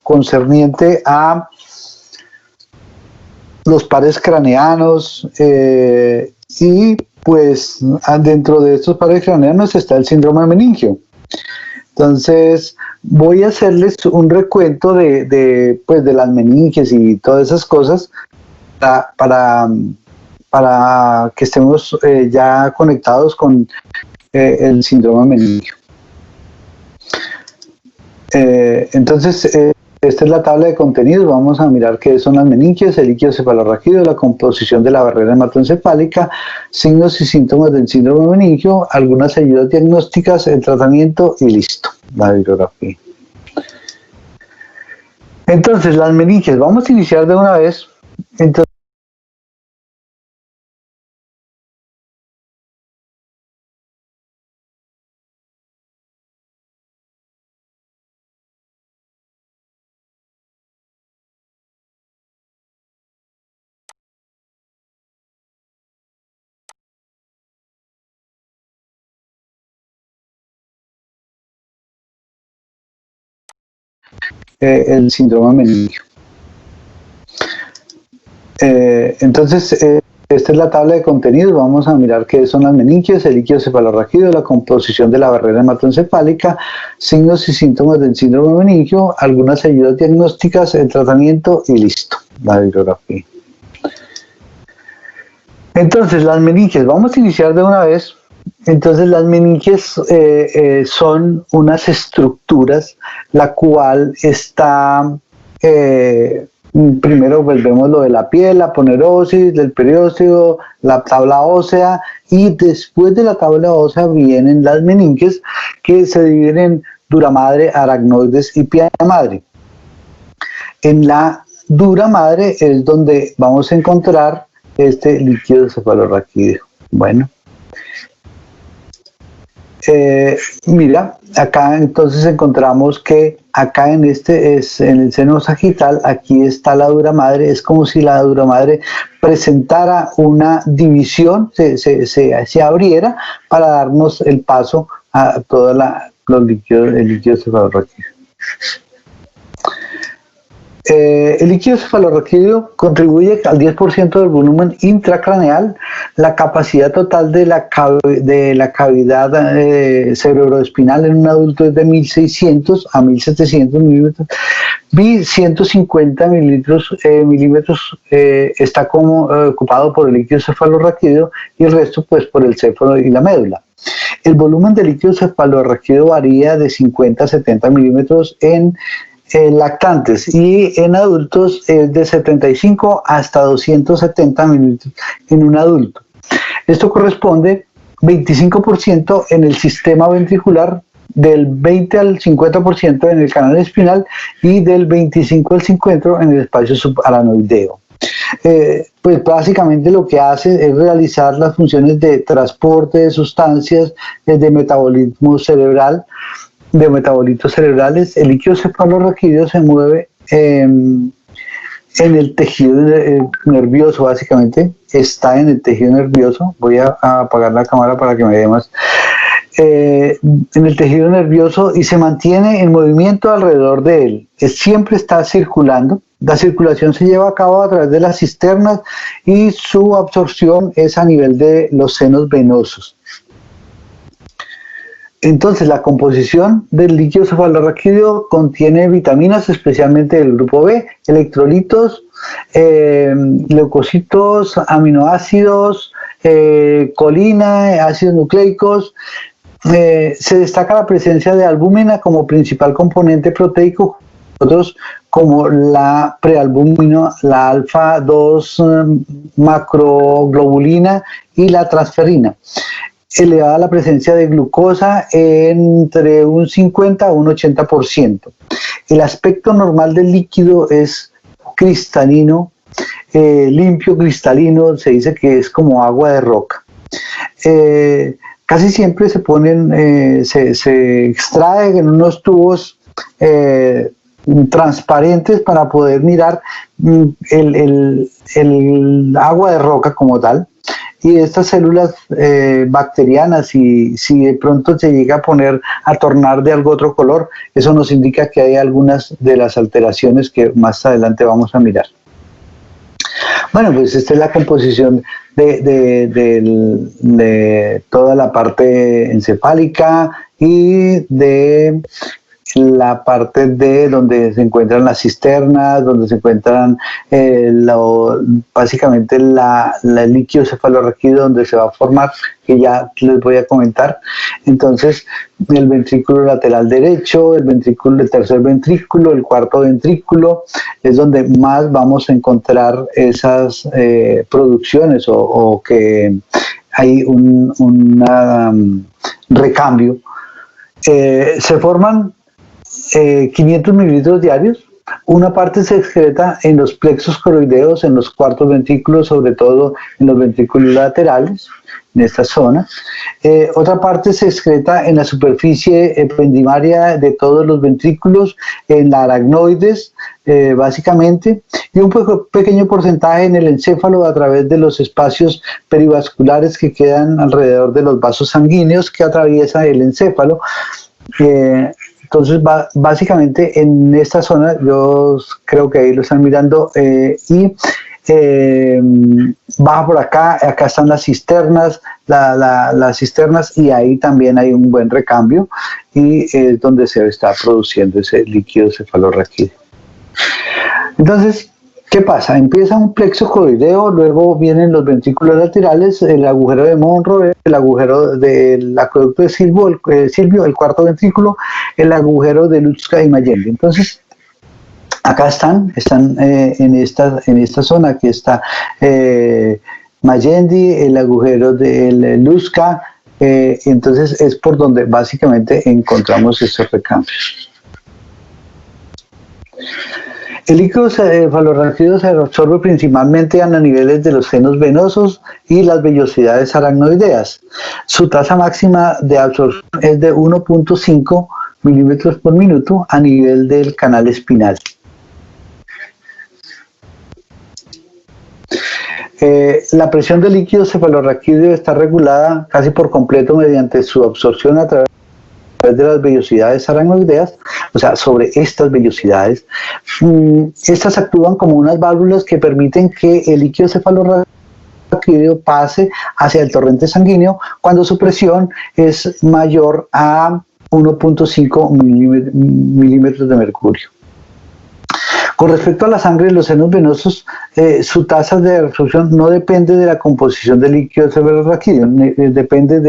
concerniente a los pares craneanos y pues dentro de estos pares craneanos está el síndrome meningio. Entonces voy a hacerles un recuento de las meninges y todas esas cosas para que estemos ya conectados con el síndrome meningio. Entonces, esta es la tabla de contenidos. Vamos a mirar qué son las meninges, el líquido cefalorraquídeo, la composición de la barrera hematoencefálica, signos y síntomas del síndrome meningio, algunas ayudas diagnósticas, el tratamiento y listo, la bibliografía. Entonces, las meninges, vamos a iniciar de una vez. Entonces, el síndrome meningio. Entonces, esta es la tabla de contenidos. Vamos a mirar qué son las meninges, el líquido cefalorraquídeo, la composición de la barrera hematoencefálica, signos y síntomas del síndrome meningio, algunas ayudas diagnósticas, el tratamiento y listo, la bibliografía. Entonces, las meninges, vamos a iniciar de una vez. Entonces, las meninges son unas estructuras, la cual está, primero pues vemos lo de la piel, la ponerosis, del periósteo, la tabla ósea, y después de la tabla ósea vienen las meninges, que se dividen en dura madre, aracnoides y pia madre. En la dura madre es donde vamos a encontrar este líquido cefalorraquídeo. Bueno. Mira, acá entonces encontramos que acá en el seno sagital, aquí está la dura madre. Es como si la dura madre presentara una división, se abriera para darnos el paso a todos el líquido cefalorraquídeo. El líquido cefalorraquídeo contribuye al 10% del volumen intracraneal. La capacidad total de la cavidad cerebroespinal en un adulto es de 1.600 a 1.700 milímetros. 150 milímetros está ocupado por el líquido cefalorraquídeo y el resto pues por el céfalo y la médula. El volumen del líquido cefalorraquídeo varía de 50 a 70 milímetros en lactantes, y en adultos es de 75 hasta 270 mililitros en un adulto. Esto corresponde 25% en el sistema ventricular, del 20 al 50% en el canal espinal y del 25 al 50% en el espacio subaranoideo. Pues básicamente lo que hace es realizar las funciones de transporte de sustancias, de metabolismo cerebral, de metabolitos cerebrales. El líquido cefalorraquídeo se mueve en el tejido nervioso, básicamente está en el tejido nervioso. Voy a apagar la cámara para que me vea más. En el tejido nervioso, y se mantiene en movimiento alrededor de él. Siempre está circulando. La circulación se lleva a cabo a través de las cisternas y su absorción es a nivel de los senos venosos. Entonces, la composición del líquido cefalorraquídeo contiene vitaminas, especialmente del grupo B, electrolitos, leucocitos, aminoácidos, colina, ácidos nucleicos. Se destaca la presencia de albúmina como principal componente proteico, otros como la prealbúmina, la alfa-2 macroglobulina y la transferrina. Elevada la presencia de glucosa entre un 50 a un 80%. El aspecto normal del líquido es cristalino, limpio, cristalino, se dice que es como agua de roca. Casi siempre se ponen, se extrae en unos tubos transparentes para poder mirar el agua de roca como tal. y estas células bacterianas, y si de pronto se llega a tornar de algo otro color, eso nos indica que hay algunas de las alteraciones que más adelante vamos a mirar. Bueno, pues esta es la composición de toda la parte encefálica y de la parte de donde se encuentran las cisternas, donde se encuentran básicamente el líquido cefalorraquídeo donde se va a formar, que ya les voy a comentar. Entonces, el ventrículo lateral derecho, el tercer ventrículo, el cuarto ventrículo, es donde más vamos a encontrar esas producciones o que hay un recambio. Se forman 500 mililitros diarios. Una parte se excreta en los plexos coroideos, en los cuartos ventrículos, sobre todo en los ventrículos laterales, en esta zona. Otra parte se excreta en la superficie ependimaria de todos los ventrículos, en la aracnoides, básicamente, y un pequeño porcentaje en el encéfalo a través de los espacios perivasculares que quedan alrededor de los vasos sanguíneos que atraviesa el encéfalo. Entonces, básicamente en esta zona, yo creo que ahí lo están mirando, baja por acá están las cisternas, las cisternas, y ahí también hay un buen recambio, y es donde se está produciendo ese líquido cefalorraquídeo. Entonces, ¿qué pasa? Empieza un plexo coroideo, luego vienen los ventrículos laterales, el agujero de Monro, el agujero del acueducto de Silvio, el cuarto ventrículo, el agujero de Lutska y Magendie. Entonces, acá están en esta zona, aquí está Magendie, el agujero del Lutska, entonces es por donde básicamente encontramos estos recambios. El líquido cefalorraquídeo se absorbe principalmente a los niveles de los senos venosos y las vellosidades aracnoideas. Su tasa máxima de absorción es de 1.5 milímetros por minuto a nivel del canal espinal. La presión del líquido cefalorraquídeo está regulada casi por completo mediante su absorción a través de las vellosidades aracnoideas, o sea, sobre estas vellosidades. Estas actúan como unas válvulas que permiten que el líquido cefalorraquídeo pase hacia el torrente sanguíneo cuando su presión es mayor a 1.5 milímetros de mercurio. Con respecto a la sangre de los senos venosos, su tasa de absorción no depende de la composición del líquido cefalorraquídeo, depende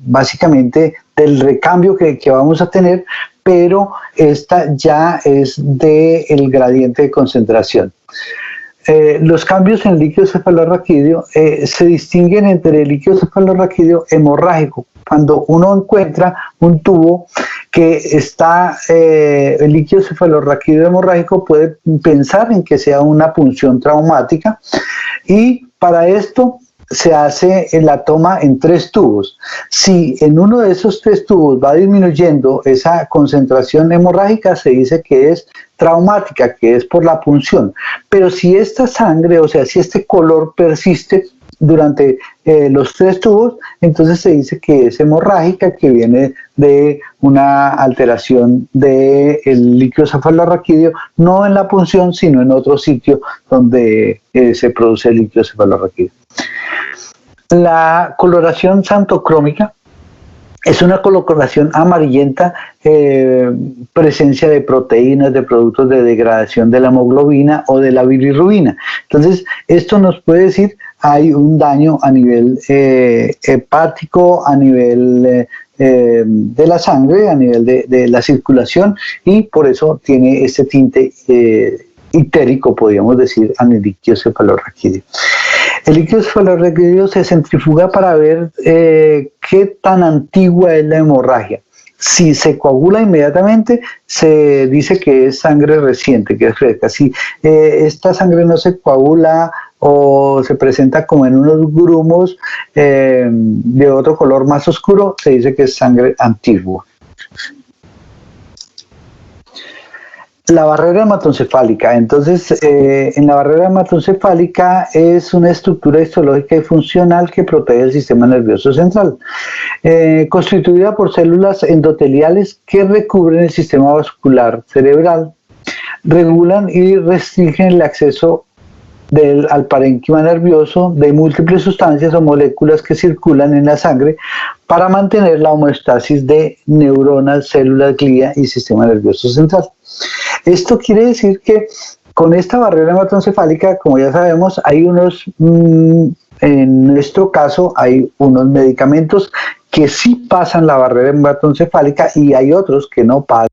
básicamente del recambio que vamos a tener, pero esta ya es del gradiente de concentración. Los cambios en el líquido cefalorraquídeo se distinguen entre el líquido cefalorraquídeo hemorrágico, cuando uno encuentra un tubo que está, el líquido cefalorraquídeo hemorrágico, puede pensar en que sea una punción traumática, y para esto se hace la toma en 3 tubos. Si en uno de esos 3 tubos va disminuyendo esa concentración hemorrágica, se dice que es traumática, que es por la punción. Pero si esta sangre, o sea, si este color persiste durante los 3 tubos, entonces se dice que es hemorrágica, que viene de una alteración del líquido cefalorraquídeo, no en la punción, sino en otro sitio donde se produce el líquido cefalorraquídeo. La coloración xantocrómica es una coloración amarillenta, presencia de proteínas, de productos de degradación de la hemoglobina o de la bilirrubina. Entonces, esto nos puede decir hay un daño a nivel hepático, a nivel de la sangre, a nivel de la circulación, y por eso tiene este tinte ictérico, podríamos decir, en el líquido cefalorraquídeo. El líquido cefalorraquídeo se centrifuga para ver qué tan antigua es la hemorragia. Si se coagula inmediatamente, se dice que es sangre reciente, que es fresca. Si esta sangre no se coagula o se presenta como en unos grumos de otro color más oscuro, se dice que es sangre antigua. La barrera hematoencefálica. Entonces, en la barrera hematoencefálica es una estructura histológica y funcional que protege el sistema nervioso central, constituida por células endoteliales que recubren el sistema vascular cerebral, regulan y restringen el acceso al parénquima nervioso de múltiples sustancias o moléculas que circulan en la sangre para mantener la homeostasis de neuronas, células, glía y sistema nervioso central. Esto quiere decir que con esta barrera hematoencefálica, como ya sabemos, hay en nuestro caso, hay unos medicamentos que sí pasan la barrera hematoencefálica y hay otros que no pasan.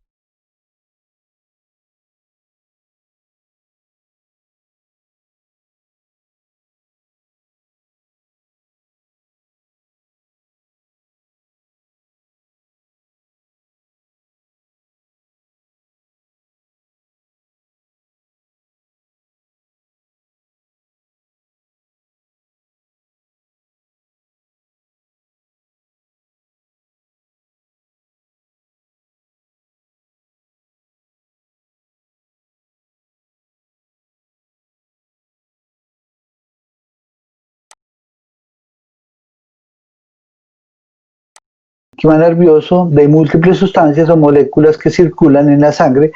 Sistema nervioso de múltiples sustancias o moléculas que circulan en la sangre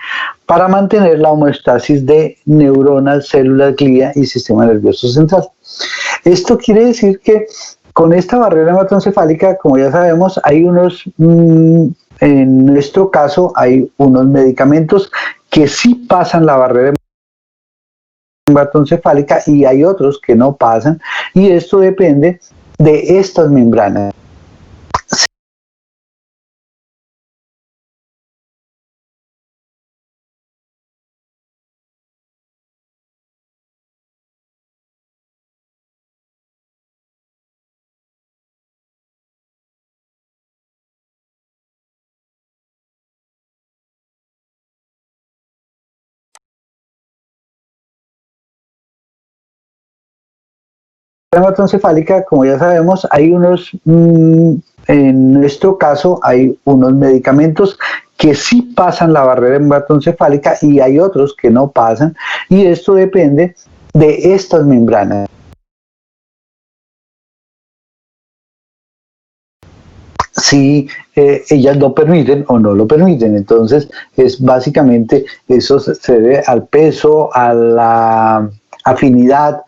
para mantener la homeostasis de neuronas, células, glía y sistema nervioso central. Esto quiere decir que con esta barrera hematoencefálica, como ya sabemos, hay en nuestro caso, hay unos medicamentos que sí pasan la barrera hematoencefálica y hay otros que no pasan, y esto depende de estas membranas. Hematoencefálica, como ya sabemos, hay en nuestro caso, hay unos medicamentos que sí pasan la barrera hematoencefálica y hay otros que no pasan, y esto depende de estas membranas. Si ellas lo permiten o no lo permiten. Entonces, es básicamente eso se debe al peso, a la afinidad.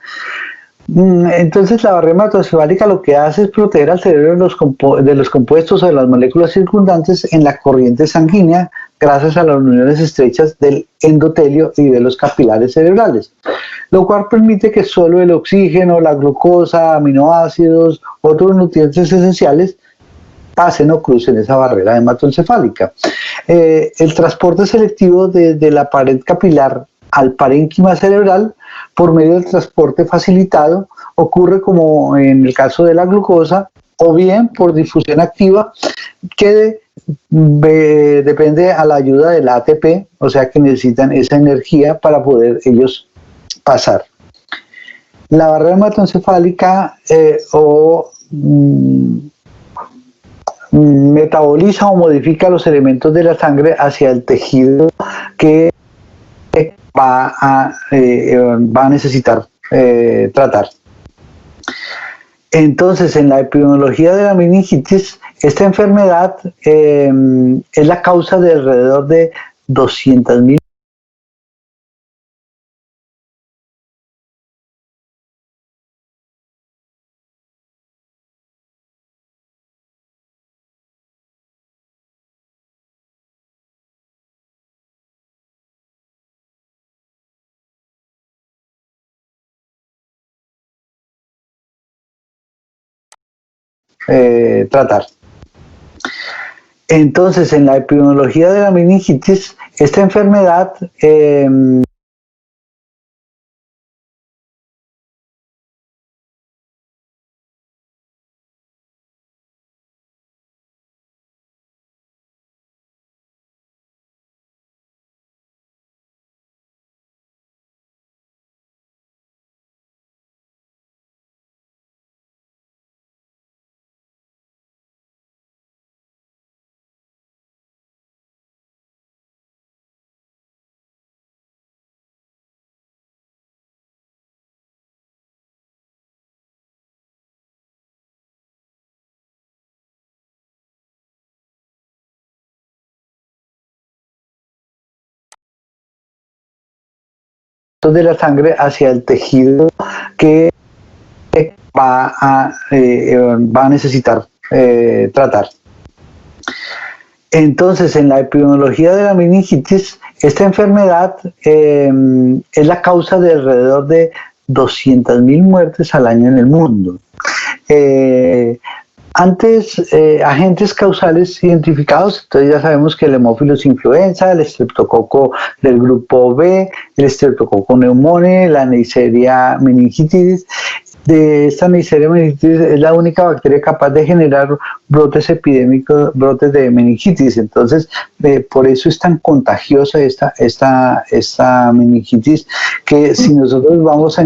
Entonces la barrera hematoencefálica lo que hace es proteger al cerebro de los compuestos o de las moléculas circundantes en la corriente sanguínea gracias a las uniones estrechas del endotelio y de los capilares cerebrales, lo cual permite que solo el oxígeno, la glucosa, aminoácidos, otros nutrientes esenciales pasen o crucen esa barrera hematoencefálica. El transporte selectivo de la pared capilar al parénquima cerebral por medio del transporte facilitado ocurre como en el caso de la glucosa o bien por difusión activa que depende a la ayuda del ATP, o sea que necesitan esa energía para poder ellos pasar. La barrera hematoencefálica metaboliza o modifica los elementos de la sangre hacia el tejido que va a necesitar tratar. Entonces, en la epidemiología de la meningitis, esta enfermedad es la causa de alrededor de 200.000tratar. Entonces, en la epidemiología de la meningitis, esta enfermedad de la sangre hacia el tejido que va a necesitar tratar. Entonces, en la epidemiología de la meningitis, esta enfermedad es la causa de alrededor de 200.000 muertes al año en el mundo. Agentes causales identificados, entonces ya sabemos que el Haemophilus influenza, el estreptococo del grupo B, el estreptococo pneumoniae, la Neisseria meningitidis. De esta Neisseria meningitidis es la única bacteria capaz de generar brotes epidémicos, brotes de meningitis. Entonces, por eso es tan contagiosa esta meningitis, que si nosotros vamos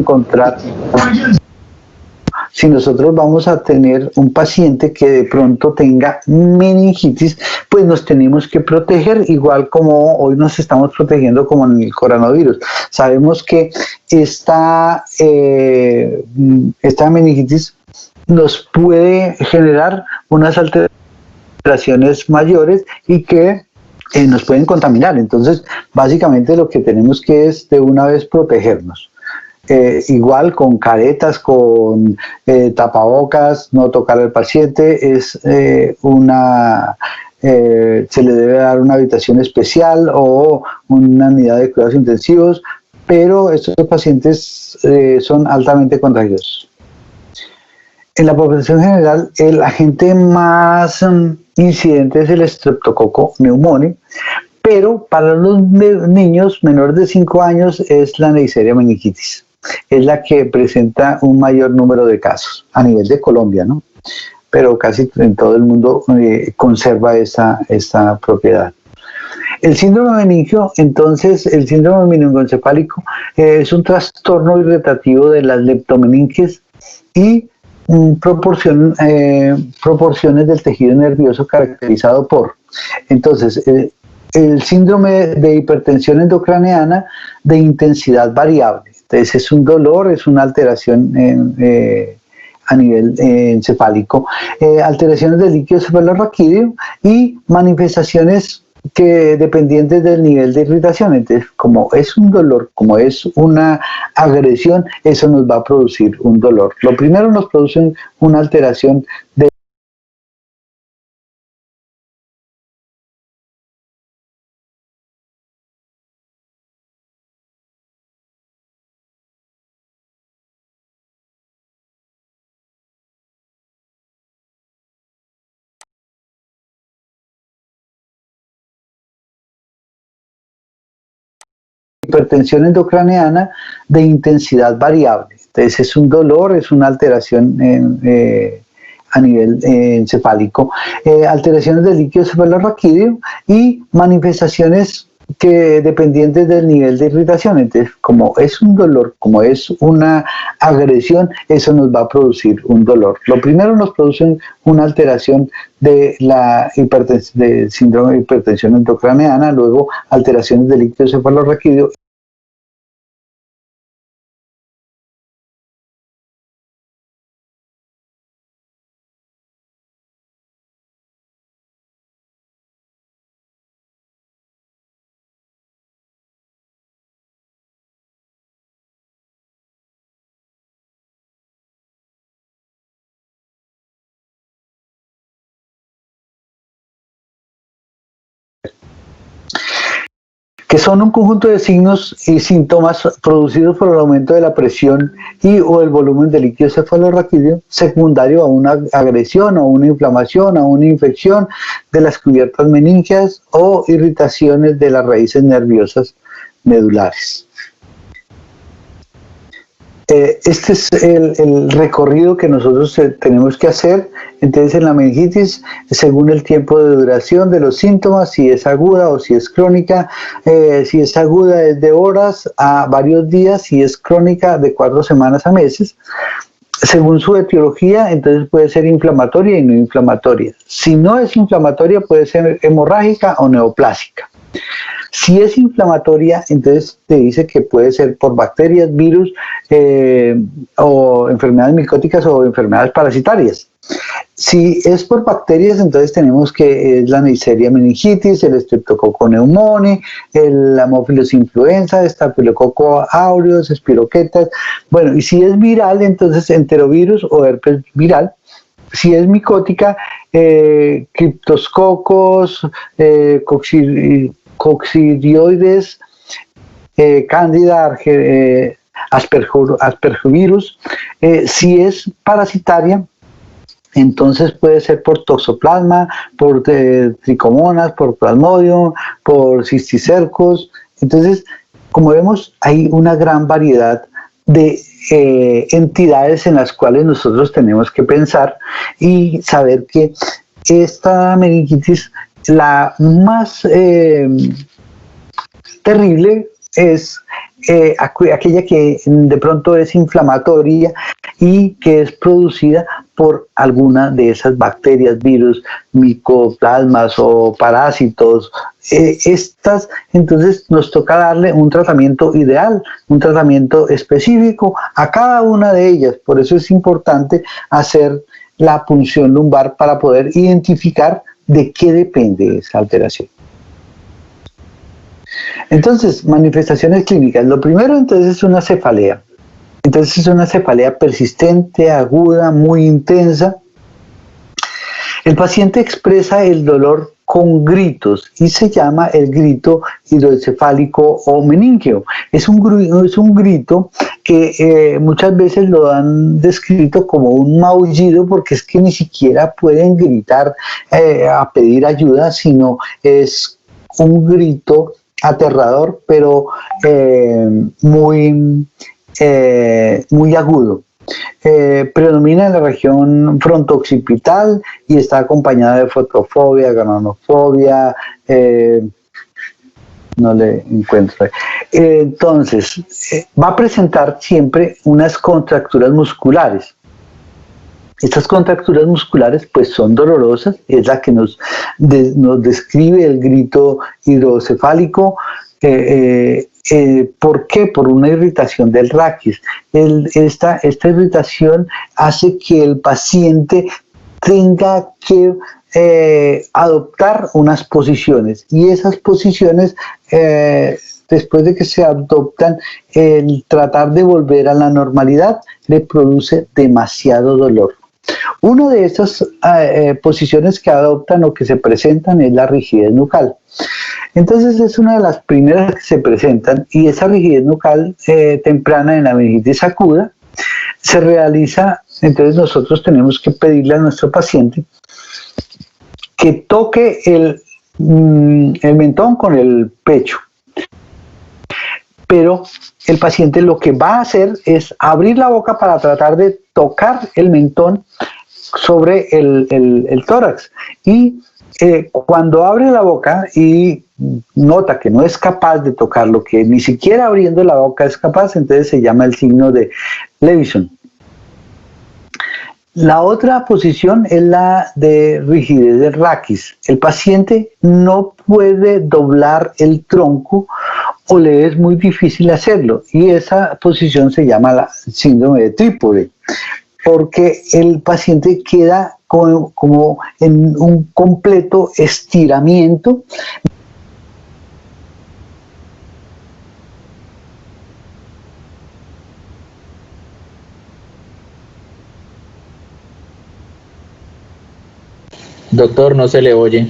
a tener un paciente que de pronto tenga meningitis, pues nos tenemos que proteger, igual como hoy nos estamos protegiendo como en el coronavirus. Sabemos que esta meningitis nos puede generar unas alteraciones mayores y que nos pueden contaminar. Entonces, básicamente lo que tenemos que es de una vez protegernos. Igual con caretas, con tapabocas, no tocar al paciente, se le debe dar una habitación especial o una unidad de cuidados intensivos, pero estos pacientes son altamente contagiosos. En la población general, el agente más incidente es el estreptococo pneumoniae, pero para los niños menores de 5 años es la Neisseria meningitidis. Es la que presenta un mayor número de casos a nivel de Colombia, ¿no? Pero casi en todo el mundo conserva esta propiedad. El síndrome meningio, entonces, el síndrome meningoencefálico es un trastorno irritativo de las leptomeninges y proporciones del tejido nervioso caracterizado por, entonces, el síndrome de hipertensión endocraneana de intensidad variable. Entonces es un dolor, es una alteración a nivel encefálico, alteraciones del líquido cefalorraquídeo y manifestaciones que dependientes del nivel de irritación. Entonces, como es un dolor, como es una agresión, eso nos va a producir un dolor. Lo primero nos produce una alteración de hipertensión endocraneana de intensidad variable. Entonces es un dolor, es una alteración a nivel encefálico, alteraciones del líquido cefalorraquídeo y manifestaciones que dependientes del nivel de irritación. Entonces, como es un dolor, como es una agresión, eso nos va a producir un dolor. Lo primero nos produce una alteración de del síndrome de hipertensión endocraneana, luego alteraciones del líquido cefalorraquídeo. Que son un conjunto de signos y síntomas producidos por el aumento de la presión o el volumen del líquido cefalorraquídeo secundario a una agresión, a una inflamación, a una infección de las cubiertas meningias o irritaciones de las raíces nerviosas medulares. Este es el recorrido que nosotros tenemos que hacer. Entonces, en la meningitis, según el tiempo de duración de los síntomas, si es aguda o si es crónica, si es aguda es de horas a varios días, si es crónica de 4 semanas a meses. Según su etiología, entonces puede ser inflamatoria y no inflamatoria. Si no es inflamatoria, puede ser hemorrágica o neoplásica. Si es inflamatoria, entonces te dice que puede ser por bacterias, virus o enfermedades micóticas o enfermedades parasitarias. Si es por bacterias, entonces tenemos que es la Neisseria meningitis, el Streptococcus pneumoniae, el Haemophilus influenza, Staphylococcus aureus, espiroquetas. Bueno, y si es viral, entonces enterovirus o herpes viral. Si es micótica, criptoscocos, coccidioides, Candida, aspergillovirus. Si es parasitaria, entonces puede ser por toxoplasma, por tricomonas, por plasmodium, por cisticercos. Entonces, como vemos, hay una gran variedad de entidades en las cuales nosotros tenemos que pensar y saber que esta meningitis, la más terrible, es aquella que de pronto es inflamatoria y que es producida por alguna de esas bacterias, virus, micoplasmas o parásitos. Estas, entonces nos toca darle un tratamiento ideal, un tratamiento específico a cada una de ellas. Por eso es importante hacer la punción lumbar para poder identificar de qué depende esa alteración. Entonces, manifestaciones clínicas. Lo primero, entonces, es una cefalea. Entonces, es una cefalea persistente, aguda, muy intensa. El paciente expresa el dolor con gritos y se llama el grito hidroencefálico o meningeo. Es un grito que muchas veces lo han descrito como un maullido, porque es que ni siquiera pueden gritar a pedir ayuda, sino es un grito aterrador, pero muy agudo. Predomina en la región fronto-occipital y está acompañada de fotofobia, granulofobia, no le encuentro. Entonces, va a presentar siempre unas contracturas musculares. Estas contracturas musculares pues son dolorosas, es la que nos describe el grito hidrocefálico. ¿Por qué? Por una irritación del raquis. Esta irritación hace que el paciente tenga que adoptar unas posiciones, y esas posiciones, después de que se adoptan, el tratar de volver a la normalidad le produce demasiado dolor. Una de estas posiciones que adoptan o que se presentan es la rigidez nucal. Entonces es una de las primeras que se presentan, y esa rigidez nucal temprana en la meningitis aguda se realiza. Entonces nosotros tenemos que pedirle a nuestro paciente que toque el mentón con el pecho, pero el paciente lo que va a hacer es abrir la boca para tratar de tocar el mentón sobre el tórax, y cuando abre la boca y nota que no es capaz de tocarlo, que ni siquiera abriendo la boca es capaz, entonces se llama el signo de Levison. La otra posición es la de rigidez del raquis. El paciente no puede doblar el tronco o le es muy difícil hacerlo, y esa posición se llama la síndrome de trípode, porque el paciente queda como en un completo estiramiento. Doctor, no se le oye.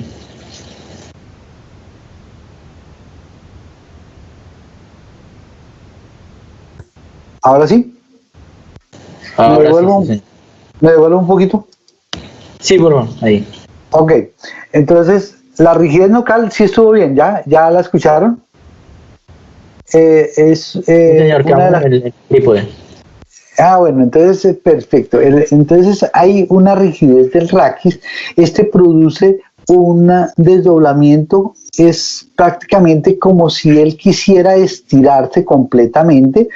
¿Ahora sí? Ahora ¿Me devuelvo, sí. ¿me devuelvo un poquito? Sí, por favor, ahí. Ok, entonces la rigidez nucal sí estuvo bien, ¿ya la escucharon? Es Señor, una de las... el trípode. Ah, bueno, entonces perfecto. Entonces hay una rigidez del raquis. Este produce un desdoblamiento. Es prácticamente como si él quisiera estirarse completamente,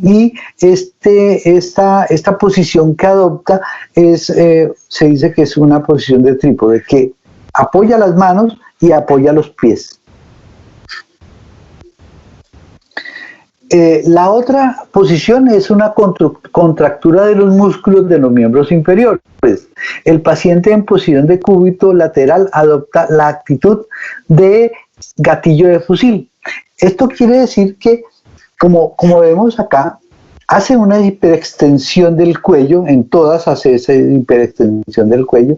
y esta posición que adopta se dice que es una posición de trípode, que apoya las manos y apoya los pies. La otra posición es una contractura de los músculos de los miembros inferiores. El paciente en posición de cúbito lateral adopta la actitud de gatillo de fusil. Esto quiere decir que, como vemos acá, hace una hiperextensión del cuello, en todas hace esa hiperextensión del cuello,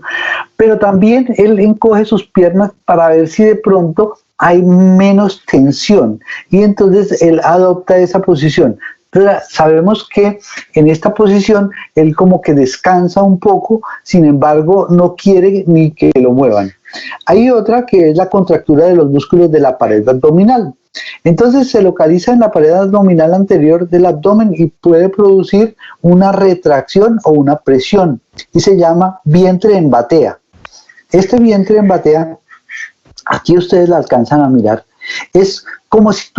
pero también él encoge sus piernas para ver si de pronto hay menos tensión, y entonces él adopta esa posición. Entonces, sabemos que en esta posición él como que descansa un poco, sin embargo no quiere ni que lo muevan. Hay otra que es la contractura de los músculos de la pared abdominal. Entonces se localiza en la pared abdominal anterior del abdomen y puede producir una retracción o una presión, y se llama vientre en batea. Este vientre en batea, aquí ustedes la alcanzan a mirar, es como si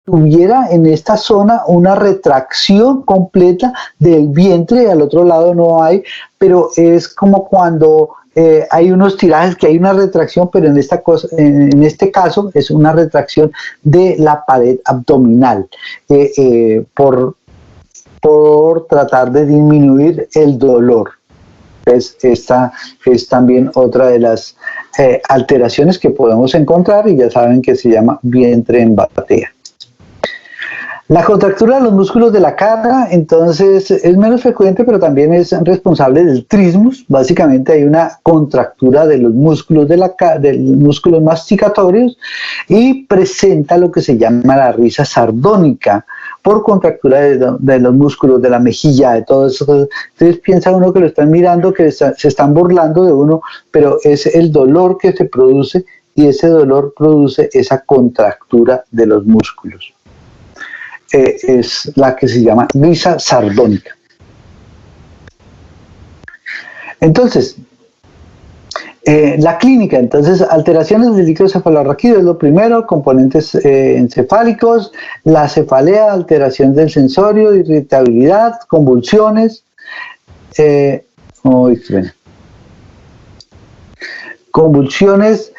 tuviera en esta zona una retracción completa del vientre, al otro lado no hay, pero es como cuando hay unos tirajes que hay una retracción, pero en este caso es una retracción de la pared abdominal, por tratar de disminuir el dolor. Esta es también otra de las alteraciones que podemos encontrar, y ya saben que se llama vientre en batea. La contractura de los músculos de la cara, entonces, es menos frecuente, pero también es responsable del trismus. Básicamente hay una contractura de los músculos de los músculos masticatorios, y presenta lo que se llama la risa sardónica, por contractura de los músculos de la mejilla, de todo eso. Entonces piensa uno que lo están mirando, que se están burlando de uno, pero es el dolor que se produce, y ese dolor produce esa contractura de los músculos. Es la que se llama risa sardónica. Entonces, la clínica, entonces, alteraciones del líquido cefalorraquídeo es lo primero, componentes encefálicos, la cefalea, alteración del sensorio, irritabilidad, convulsiones, convulsiones,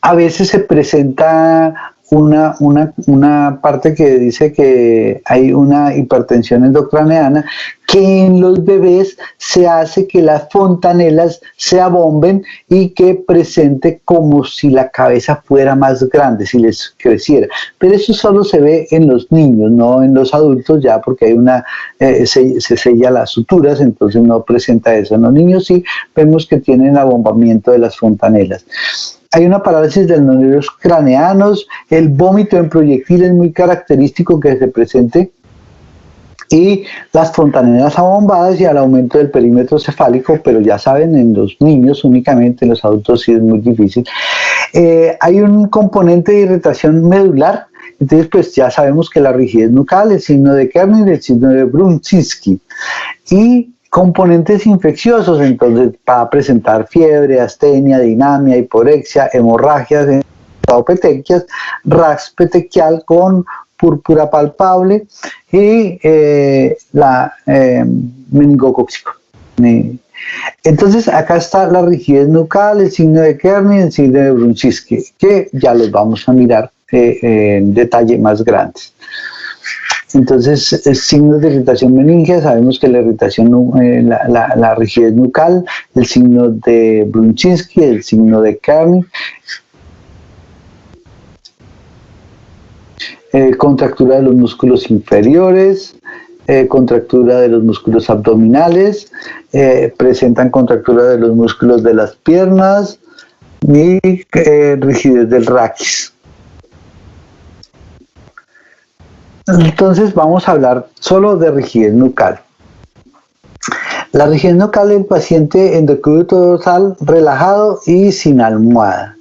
a veces se presenta una parte que dice que hay una hipertensión endocraneana, que en los bebés se hace que las fontanelas se abomben y que presente como si la cabeza fuera más grande, si les creciera. Pero eso solo se ve en los niños, no en los adultos, ya porque hay se sella las suturas, entonces no presenta eso. En los niños sí vemos que tienen abombamiento de las fontanelas. Hay una parálisis de los nervios craneanos, el vómito en proyectiles muy característico que se presente, y las fontanelas abombadas y al aumento del perímetro cefálico, pero ya saben, en los niños únicamente, en los adultos sí es muy difícil. Hay un componente de irritación medular, entonces pues ya sabemos que la rigidez nucal, el signo de Kerner y el signo de Brunchinsky, y componentes infecciosos, entonces va a presentar fiebre, astenia, dinamia, hiporexia, hemorragias, petequias, ras petequial con púrpura palpable, y meningocócico. Entonces acá está la rigidez nucal, el signo de Kerner y el signo de Brunchinsky, que ya los vamos a mirar en detalle más grandes. Entonces, signos de irritación meningea, sabemos que la irritación, la rigidez nucal, el signo de Brunchinsky, el signo de Kerner, contractura de los músculos inferiores, contractura de los músculos abdominales, presentan contractura de los músculos de las piernas y rigidez del raquis. Entonces vamos a hablar solo de rigidez nucal. La rigidez nucal del paciente en decúbito dorsal relajado y sin almohada.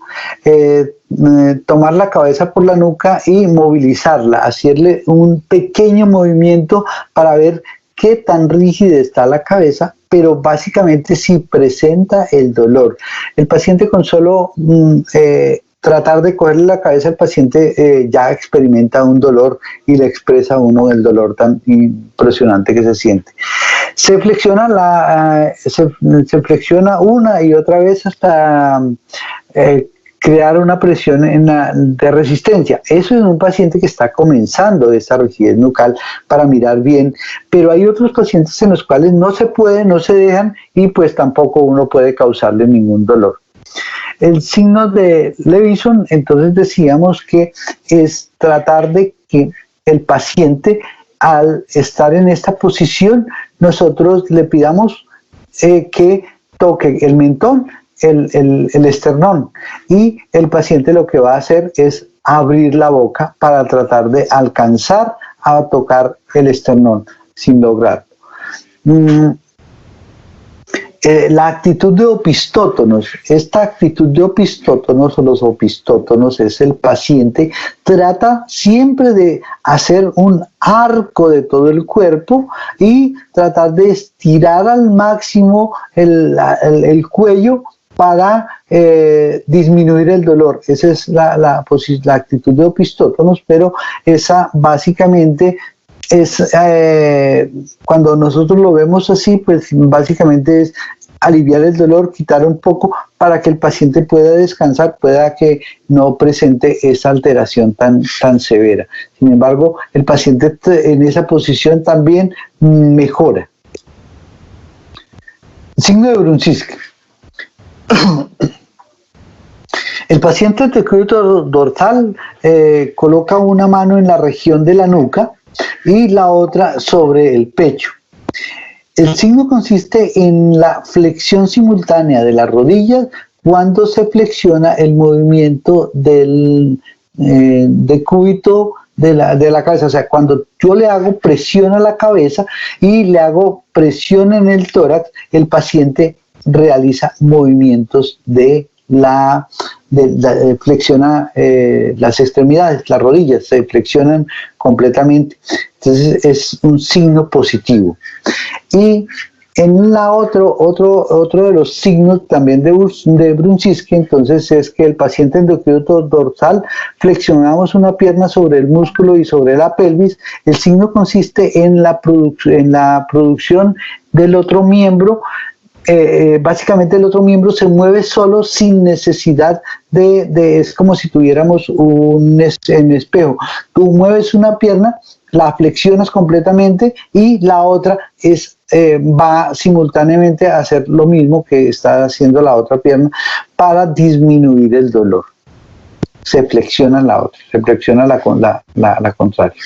tomar la cabeza por la nuca y movilizarla, hacerle un pequeño movimiento para ver qué tan rígida está la cabeza, pero básicamente si presenta el dolor. El paciente con solo tratar de cogerle la cabeza, el paciente ya experimenta un dolor y le expresa a uno el dolor tan impresionante que se siente. Se flexiona, se flexiona una y otra vez hasta crear una presión de resistencia. Eso es un paciente que está comenzando esta rigidez nucal para mirar bien, pero hay otros pacientes en los cuales no se puede, no se dejan y pues tampoco uno puede causarle ningún dolor. El signo de Levison, entonces decíamos que es tratar de que el paciente, al estar en esta posición, nosotros le pidamos que toque el mentón, el esternón, y el paciente lo que va a hacer es abrir la boca para tratar de alcanzar a tocar el esternón sin lograrlo. La actitud de opistótonos, esta actitud de opistótonos o los opistótonos es el paciente trata siempre de hacer un arco de todo el cuerpo y tratar de estirar al máximo el cuello para disminuir el dolor. Esa es la actitud de opistótonos, pero esa básicamente es cuando nosotros lo vemos así, pues básicamente es aliviar el dolor, quitar un poco para que el paciente pueda descansar, pueda que no presente esa alteración tan severa. Sin embargo, el paciente en esa posición también mejora. Signo de Brunchiski. El paciente en decúbito dorsal coloca una mano en la región de la nuca y la otra sobre el pecho. El signo consiste en la flexión simultánea de las rodillas cuando se flexiona el movimiento del decúbito de la cabeza. O sea, cuando yo le hago presión a la cabeza y le hago presión en el tórax, el paciente realiza movimientos flexiona las extremidades, las rodillas se flexionan completamente. Entonces es un signo positivo. Y en otro de los signos también de Brunchiski, entonces es que el paciente en decúbito dorsal flexionamos una pierna sobre el músculo y sobre la pelvis. El signo consiste en la producción del otro miembro. Básicamente el otro miembro se mueve solo sin necesidad es como si tuviéramos un espejo. Tú mueves una pierna, la flexionas completamente y la otra va simultáneamente a hacer lo mismo que está haciendo la otra pierna para disminuir el dolor. Se flexiona la otra, se flexiona la contraria.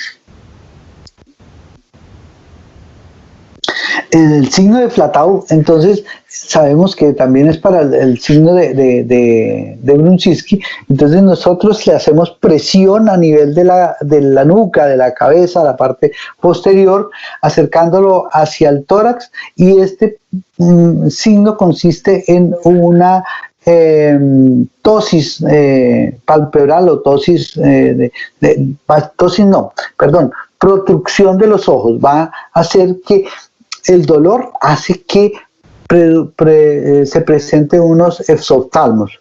El signo de Flatau, entonces sabemos que también es para el signo de Brunchiski. Entonces nosotros le hacemos presión a nivel de la nuca, de la cabeza, la parte posterior, acercándolo hacia el tórax, y este signo consiste en una tosis palpebral o protrucción de los ojos. Va a hacer que el dolor hace que se presenten unos exoftalmos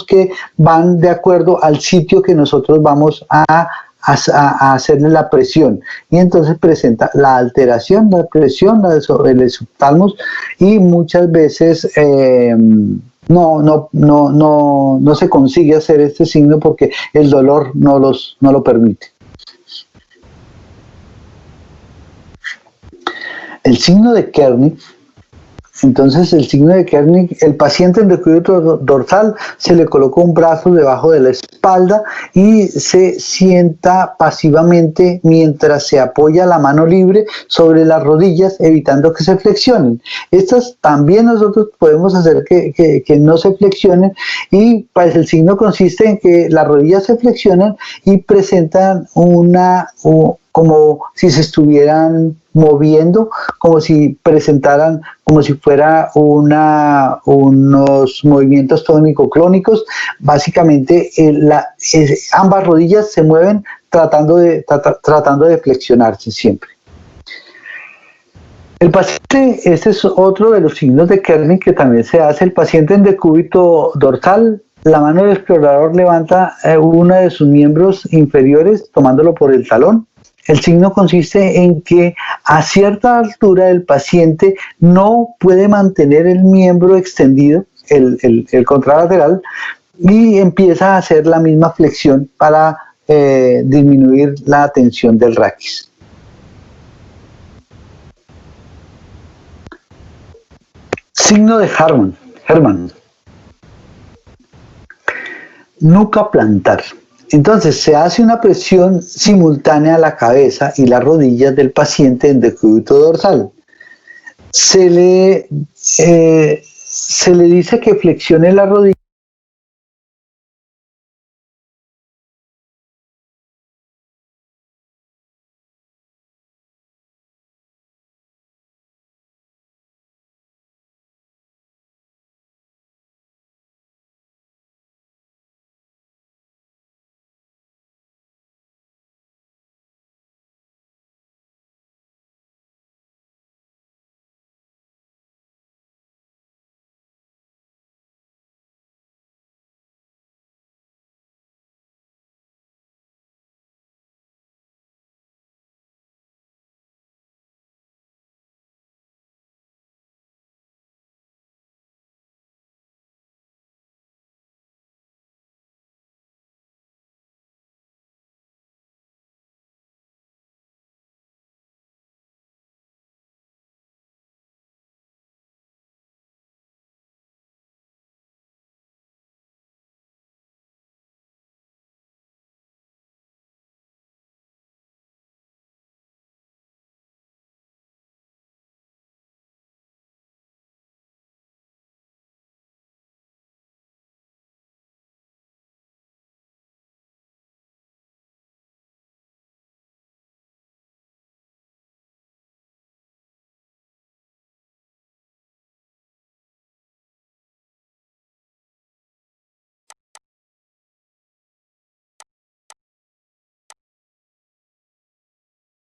que van de acuerdo al sitio que nosotros vamos a hacerle la presión, y entonces presenta la alteración, la presión sobre el exoftalmos, y muchas veces no se consigue hacer este signo porque el dolor no lo permite. El signo de Kernig, entonces el signo de Kernig, el paciente en decúbito dorsal se le colocó un brazo debajo de la espalda y se sienta pasivamente mientras se apoya la mano libre sobre las rodillas, evitando que se flexionen. Estas también nosotros podemos hacer que no se flexionen, y pues el signo consiste en que las rodillas se flexionan y presentan como si se estuvieran moviendo como si presentaran, como si fuera unos movimientos tónico-clónicos. Básicamente ambas rodillas se mueven tratando de flexionarse siempre. El paciente, este es otro de los signos de Kernig que también se hace. El paciente en decúbito dorsal, la mano del explorador levanta uno de sus miembros inferiores tomándolo por el talón. El signo consiste en que a cierta altura el paciente no puede mantener el miembro extendido, el contralateral, y empieza a hacer la misma flexión para disminuir la tensión del raquis. Signo de Herrmann. Nuca plantar. Entonces se hace una presión simultánea a la cabeza y las rodillas del paciente en decúbito dorsal. Se le dice que flexione la rodilla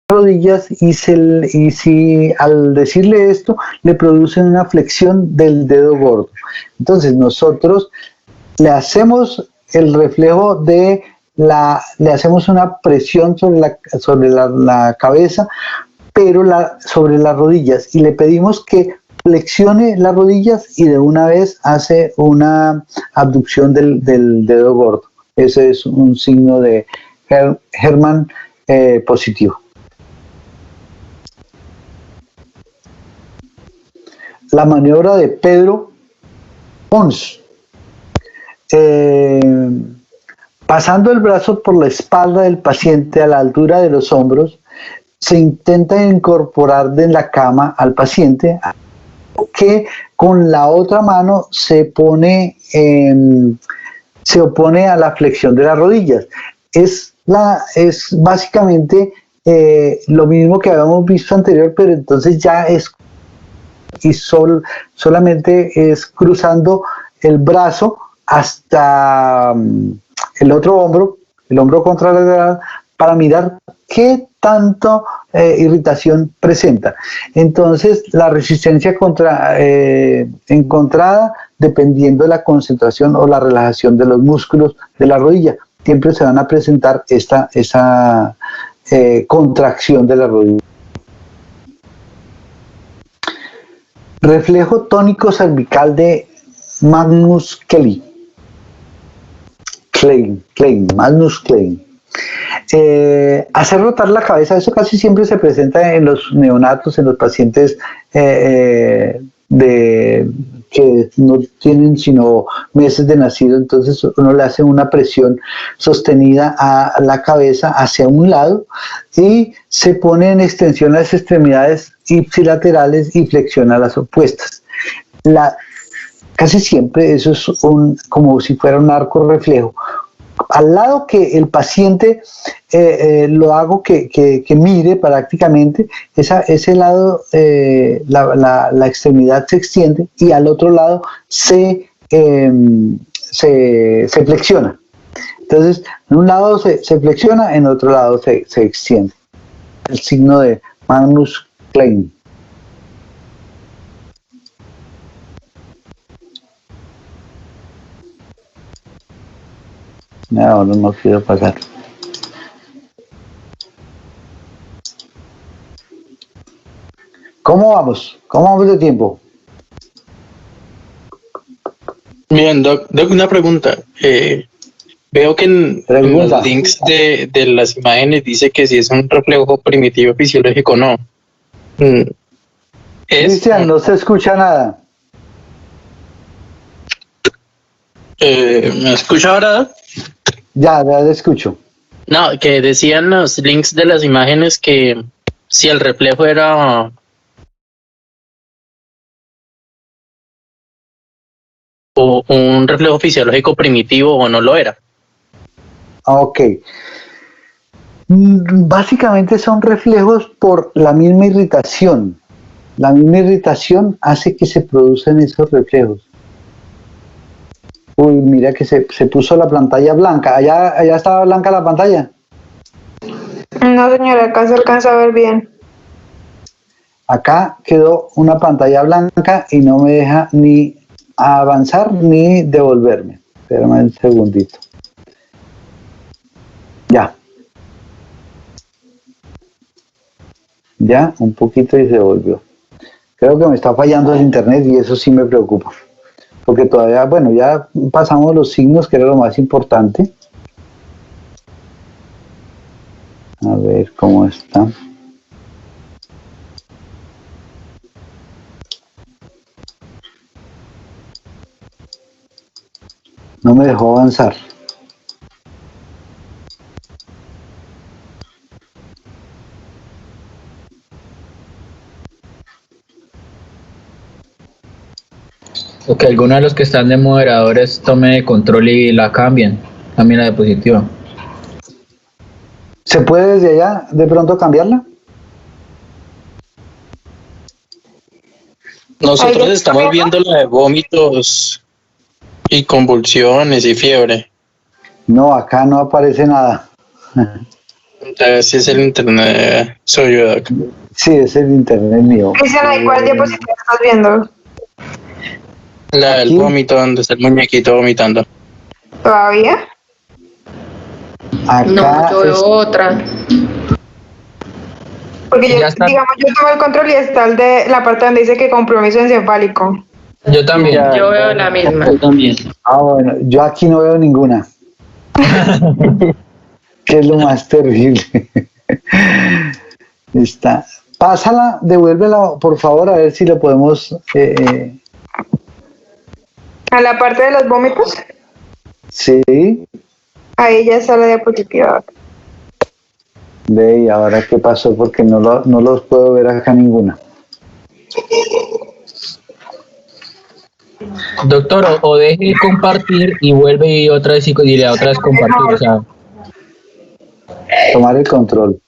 rodillas y si al decirle esto le producen una flexión del dedo gordo. Entonces nosotros le hacemos el reflejo le hacemos una presión sobre la cabeza, pero sobre las rodillas, y le pedimos que flexione las rodillas y de una vez hace una abducción del dedo gordo. Ese es un signo de Herrmann positivo. La maniobra de Pedro Pons. Pasando el brazo por la espalda del paciente a la altura de los hombros, se intenta incorporar en la cama al paciente, que con la otra mano se opone a la flexión de las rodillas. Es básicamente lo mismo que habíamos visto anterior, pero entonces ya es solamente es cruzando el brazo hasta el otro hombro, el hombro contralateral, para mirar qué tanto irritación presenta. Entonces la resistencia encontrada dependiendo de la concentración o la relajación de los músculos de la rodilla. Siempre se van a presentar esa contracción de la rodilla. Reflejo tónico cervical de Magnus Magnus Klein. Hacer rotar la cabeza, eso casi siempre se presenta en los neonatos, en los pacientes que no tienen sino meses de nacido. Entonces uno le hace una presión sostenida a la cabeza hacia un lado y se pone en extensión las extremidades ipsilaterales y flexiona las opuestas. Casi siempre eso es como si fuera un arco reflejo. al lado que el paciente lo hago que mire prácticamente, ese lado, la extremidad se extiende y al otro lado se flexiona. Entonces, en un lado se flexiona, en otro lado se extiende. El signo de Magnus Klein. No, ahora no quiero pasar. ¿Cómo vamos? ¿Cómo vamos de tiempo? Bien, Doc, una pregunta. Veo que en los Pregunta. links de las imágenes dice que si es un reflejo primitivo fisiológico, no. Mm, Es, Cristian, no se escucha nada. ¿me escucha ahora, Doc? Ya te escucho. No, que decían los links de las imágenes que si el reflejo era o un reflejo fisiológico primitivo o no lo era. Ok. Básicamente son reflejos por la misma irritación. La misma irritación hace que se produzcan esos reflejos. Uy, mira que se puso la pantalla blanca. Allá estaba blanca la pantalla. No, señora, acá se alcanza a ver bien. Acá quedó una pantalla blanca y no me deja ni avanzar ni devolverme. Espérame un segundito. Ya. Ya, un poquito y se volvió. Creo que me está fallando el internet y eso sí me preocupa. Porque todavía, bueno, ya pasamos los signos, que era lo más importante. A ver cómo está. No me dejó avanzar. O que alguno de los que están de moderadores tome de control y la cambien. Cambien la diapositiva. ¿Se puede desde allá de pronto cambiarla? Nosotros ¿Ahí ya está estamos viendo? viendo la de vómitos y convulsiones y fiebre. No, acá no aparece nada. Entonces, si es el internet, soy yo, Doc. Sí, es el internet mío. Cristian, ¿ahí cuál diapositiva estás viendo? La del Aquí, vómito, donde está el muñequito vomitando. ¿Todavía? No, acá yo veo es, otra. Porque yo, Ya está. digamos, yo tomo el control y está el de la parte donde dice que compromiso encefálico. Yo también. Ya, Yo veo la misma. Yo también. bueno, yo aquí no veo ninguna, que es lo más terrible. Está. Pásala, devuélvela, por favor, a ver si lo podemos. A la parte de los vómitos, Sí, ahí ya está la diapositiva. ve, y ahora qué pasó, porque no los puedo ver acá ninguna. Doctor, o deje compartir y vuelve y otra vez y dile a otra vez compartir. O sea, Tomar el control.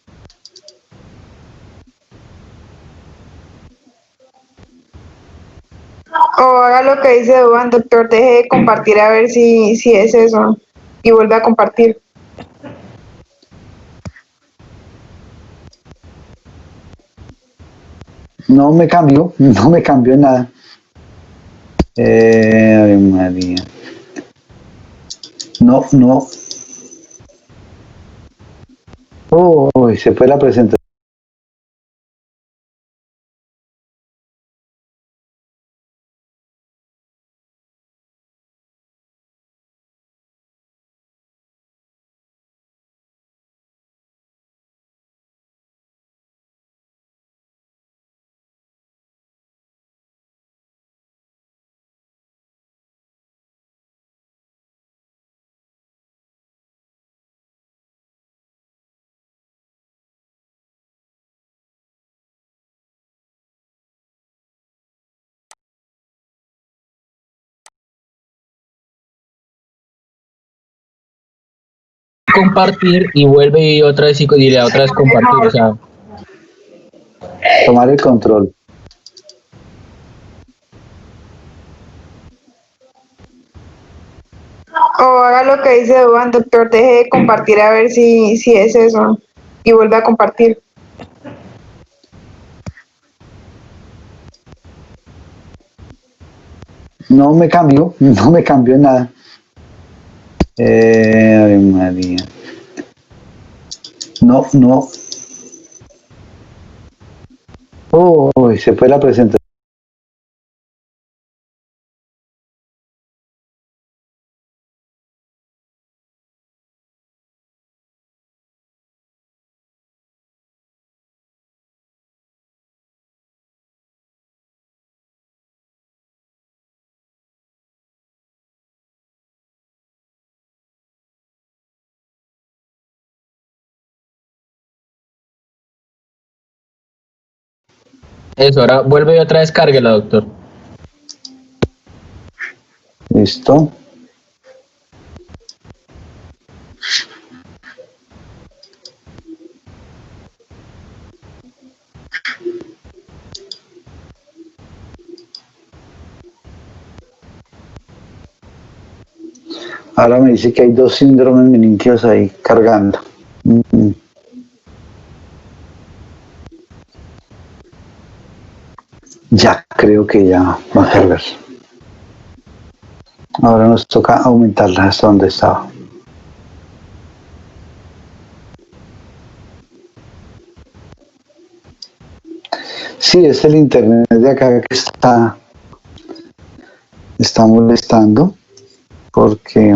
O haga lo que dice Duan, doctor, deje de compartir a ver si es eso. Y vuelve a compartir. No me cambió, no me cambió nada. Ay, María. No, no. Oh, se fue la presentación. compartir y vuelve y otra vez y la otra vez compartir, o sea, Tomar el control. O haga lo que dice Duan, doctor, deje de compartir a ver si es eso. Y vuelve a compartir. No me cambió, no me cambió en nada. Ay, María. No, no. Oh, se fue la presentación. eso, ahora vuelve y otra vez cárguela, doctor. Listo. Ahora me dice que hay 2 síndromes meningios ahí cargando. Ya, creo que ya va a cargar. Ahora nos toca aumentarla hasta donde estaba. Sí, es el internet de acá que está molestando porque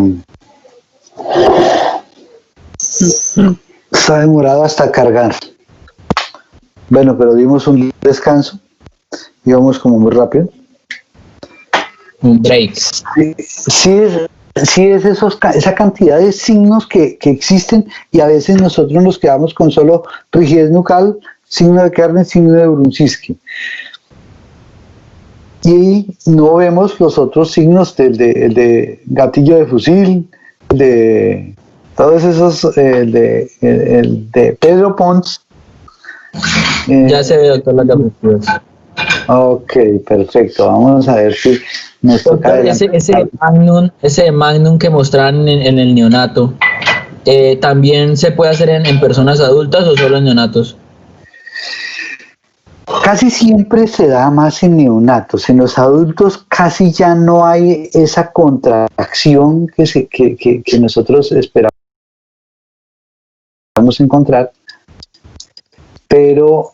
está demorado hasta cargar. Bueno, pero dimos un descanso. Íbamos como muy rápido. Un break. Sí es esa cantidad de signos que existen y a veces nosotros nos quedamos con solo rigidez nucal, signo de Kernel, signo de Brunchiski. Y no vemos los otros signos el de gatillo de fusil, el de todos esos, el de Pedro Pons. Ya se ve, doctor, la captura. Ok, perfecto. Vamos a ver si nos toca Doctor, ese Magnum que mostraron en el neonato, ¿también se puede hacer en personas adultas o solo en neonatos? Casi siempre se da más en neonatos. En los adultos casi ya no hay esa contracción que nosotros esperamos encontrar, pero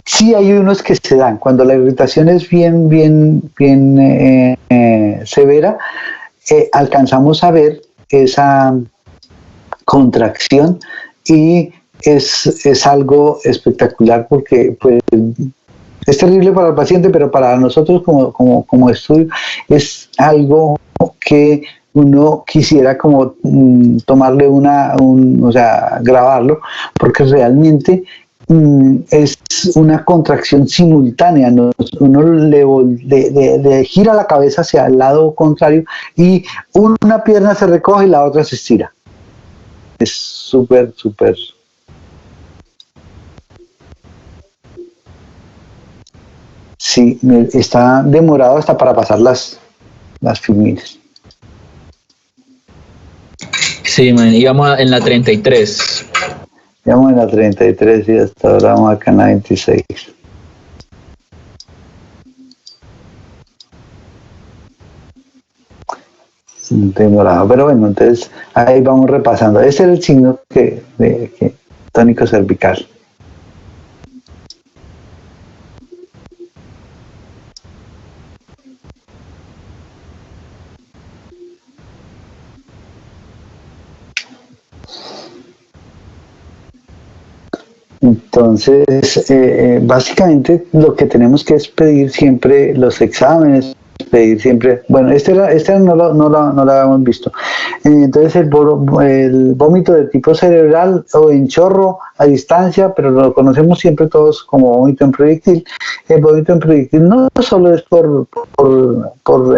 sí hay unos que se dan. Cuando la irritación es bien severa, alcanzamos a ver esa contracción y es algo espectacular porque pues es terrible para el paciente, pero para nosotros como estudio es algo que uno quisiera como tomarle o sea, grabarlo, porque realmente es una contracción simultánea, uno le gira la cabeza hacia el lado contrario y una pierna se recoge y la otra se estira. Es súper. Sí, está demorado hasta para pasar las filminas. Sí, man, íbamos en la 33. Íbamos en la 33 y hasta ahora vamos acá en la 26. Demorado, pero bueno, entonces ahí vamos repasando. Ese es el signo que tónico cervical. Entonces, básicamente lo que tenemos que es pedir siempre los exámenes, pedir siempre, bueno, este no lo habíamos visto. Entonces el vómito de tipo cerebral o en chorro a distancia, pero lo conocemos siempre todos como vómito en proyectil. El vómito en proyectil no solo es por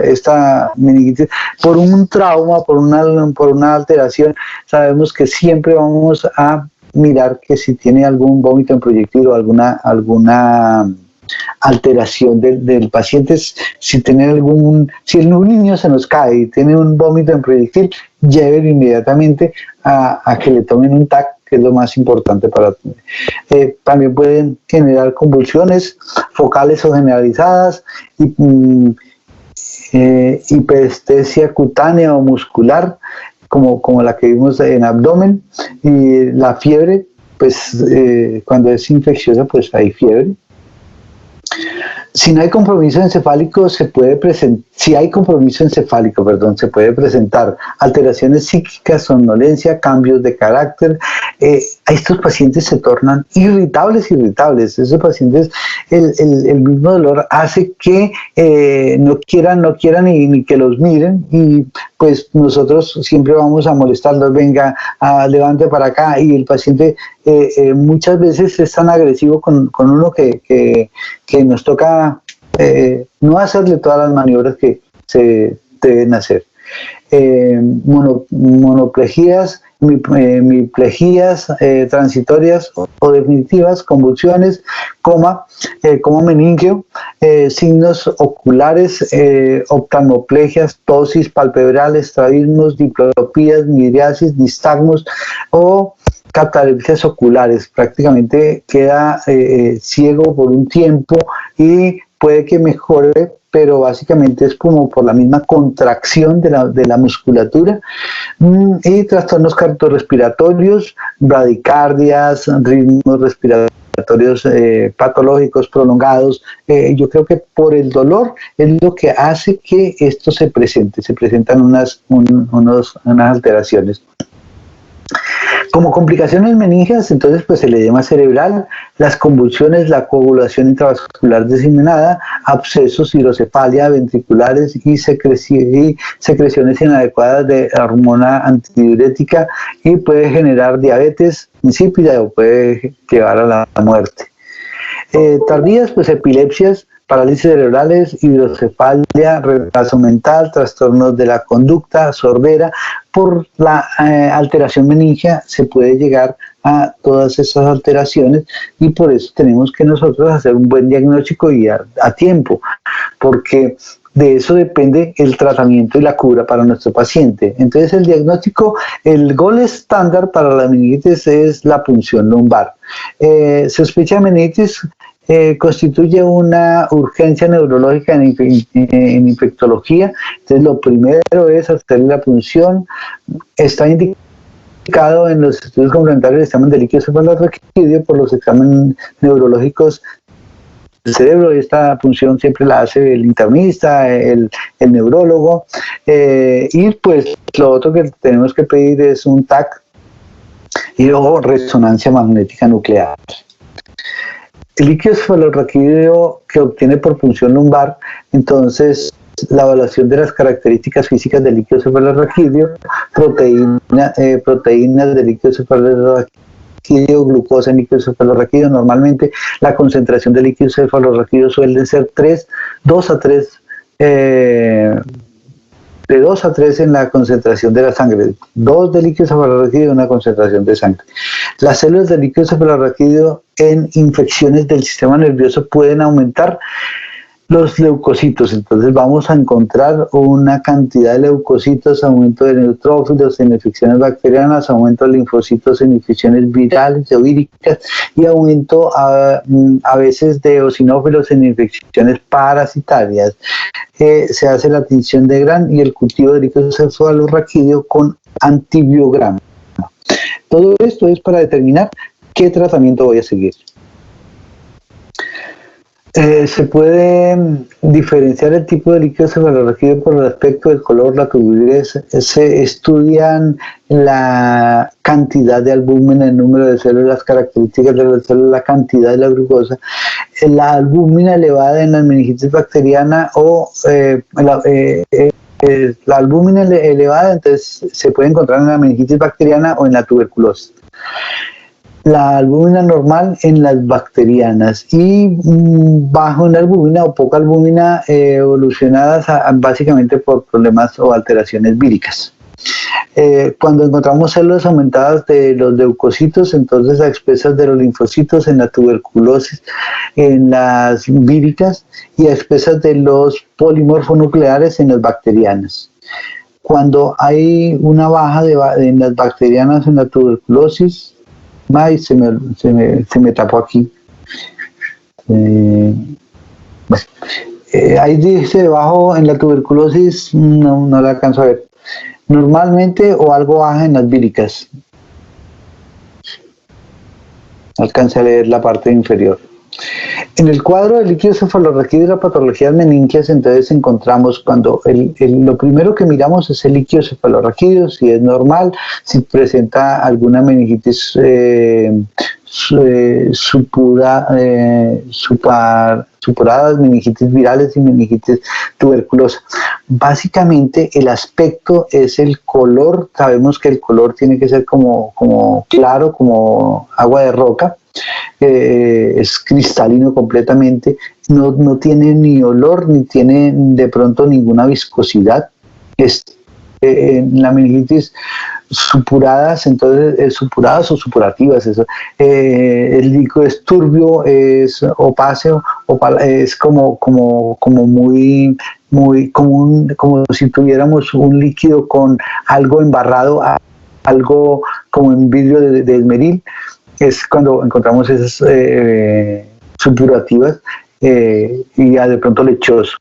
esta meningitis, por un trauma, por una alteración. Sabemos que siempre vamos a mirar que si tiene algún vómito en proyectil o alguna alteración del paciente, si un niño se nos cae y tiene un vómito en proyectil, llévelo inmediatamente a que le tomen un TAC, que es lo más importante para también pueden generar convulsiones focales o generalizadas, hiperestesia cutánea o muscular, como la que vimos en abdomen, y la fiebre, pues cuando es infecciosa, pues hay fiebre. Si no hay compromiso encefálico, se puede presentar alteraciones psíquicas, somnolencia, cambios de carácter. Estos pacientes se tornan irritables. Esos pacientes, el mismo dolor hace que no quieran ni que los miren, y pues nosotros siempre vamos a molestarlos, venga, levante para acá, y el paciente muchas veces es tan agresivo con uno que nos toca no hacerle todas las maniobras que se deben hacer. Monoplejías, miplejías transitorias o definitivas, convulsiones, coma meningio, signos oculares, oftalmoplegias, tosis, palpebrales, estrabismos, diplopías, miriasis, nistagmos o catalepsias oculares. Prácticamente queda ciego por un tiempo y puede que mejore, pero básicamente es como por la misma contracción de la musculatura. Y trastornos cardiorrespiratorios, bradicardias, ritmos respiratorios patológicos prolongados. Yo creo que por el dolor es lo que hace que esto se presentan unas alteraciones. Como complicaciones meningias, entonces, pues el edema cerebral, las convulsiones, la coagulación intravascular diseminada, abscesos, hidrocefalia, ventriculares y secreciones inadecuadas de hormona antidiurética, y puede generar diabetes insípida o puede llevar a la muerte. Tardías, pues epilepsias, parálisis cerebrales, hidrocefalia, retraso mental, trastornos de la conducta, sordera. Por la alteración meningia se puede llegar a todas esas alteraciones, y por eso tenemos que nosotros hacer un buen diagnóstico y a tiempo, porque de eso depende el tratamiento y la cura para nuestro paciente. Entonces el diagnóstico, el gold estándar para la meningitis es la punción lumbar. Sospecha de meningitis constituye una urgencia neurológica en infectología. Entonces lo primero es hacer la punción. Está indicado en los estudios complementarios del examen de líquido cefalorraquídeo por los exámenes neurológicos del cerebro. Esta punción siempre la hace el internista, el neurólogo, y pues lo otro que tenemos que pedir es un TAC o resonancia magnética nuclear. El líquido cefalorraquídeo que obtiene por punción lumbar, entonces la evaluación de las características físicas del líquido cefalorraquídeo, proteínas del líquido cefalorraquídeo, glucosa en líquido cefalorraquídeo. Normalmente la concentración de líquido cefalorraquídeo suele ser de 2 a 3 en la concentración de la sangre, 2 de líquido cefalorraquídeo y una concentración de sangre. Las células de líquido cefalorraquídeo en infecciones del sistema nervioso pueden aumentar los leucocitos. Entonces vamos a encontrar una cantidad de leucocitos, aumento de neutrófilos en infecciones bacterianas, aumento de linfocitos en infecciones virales o víricas, y aumento a veces de eosinófilos en infecciones parasitarias. Se hace la tinción de Gram y el cultivo de líquido cefalorraquídeo con antibiograma. Todo esto es para determinar qué tratamiento voy a seguir. Se puede diferenciar el tipo de líquido cefalorraquídeo por el aspecto del color, la turbidez. Se estudian la cantidad de albúmina, el número de células, características de las células, la cantidad de la glucosa. la albúmina elevada en la meningitis bacteriana o la albúmina elevada, entonces se puede encontrar en la meningitis bacteriana o en la tuberculosis. La albúmina normal en las bacterianas y bajo en la albúmina o poca albúmina evolucionadas básicamente por problemas o alteraciones víricas. Cuando encontramos células aumentadas de los leucocitos, entonces a expensas de los linfocitos en la tuberculosis, en las víricas, y a expensas de los polimorfonucleares en las bacterianas. Cuando hay una baja en las bacterianas en la tuberculosis, ay, se me tapó aquí. Ahí dice debajo en la tuberculosis, no la alcanzo a ver. Normalmente o algo baja en las víricas. Alcanza a leer la parte inferior. En el cuadro de líquido cefalorraquídeo y la patología meningias, entonces encontramos cuando lo primero que miramos es el líquido cefalorraquídeo, si es normal, si presenta alguna meningitis supuradas, meningitis virales y meningitis tuberculosa. Básicamente el aspecto es el color. Sabemos que el color tiene que ser como claro, como agua de roca. Es cristalino completamente, no tiene ni olor ni tiene de pronto ninguna viscosidad. En la meningitis supuradas, entonces supuradas o supurativas, el líquido es turbio, es opaco, es como muy como si tuviéramos un líquido con algo embarrado, algo como en vidrio de esmeril. Es cuando encontramos esas supurativas y ya de pronto lechoso.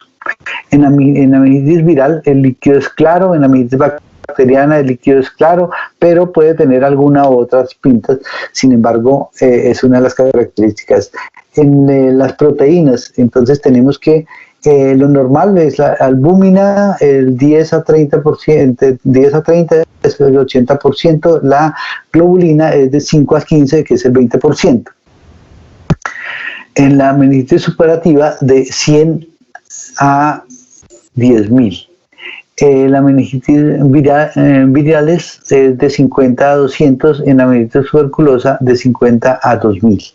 En la meningitis viral el líquido es claro, en la meningitis bacteriana el líquido es claro, pero puede tener alguna u otras pintas. Sin embargo, es una de las características. En las proteínas, entonces tenemos que lo normal es la albúmina, el 10 a 30%, 10 a 30 es el 80%, la globulina es de 5 a 15, que es el 20%. En la meningitis supurativa de 100 a 10.000. La meningitis virales es de 50 a 200, en la meningitis tuberculosa de 50 a 2.000.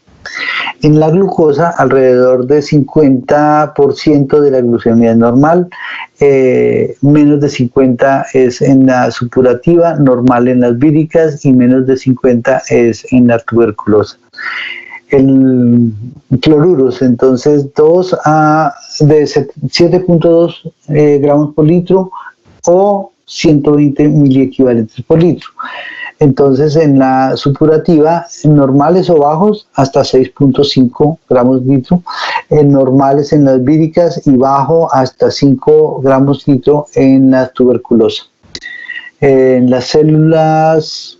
En la glucosa, alrededor de 50% de la glucemia es normal, menos de 50 es en la supurativa, normal en las víricas y menos de 50 es en la tuberculosa. El cloruros, entonces de 7.2 gramos por litro o 120 miliequivalentes por litro. Entonces en la supurativa, normales o bajos hasta 6.5 gramos litro, normales en las víricas y bajo hasta 5 gramos litro en la tuberculosa. En las células,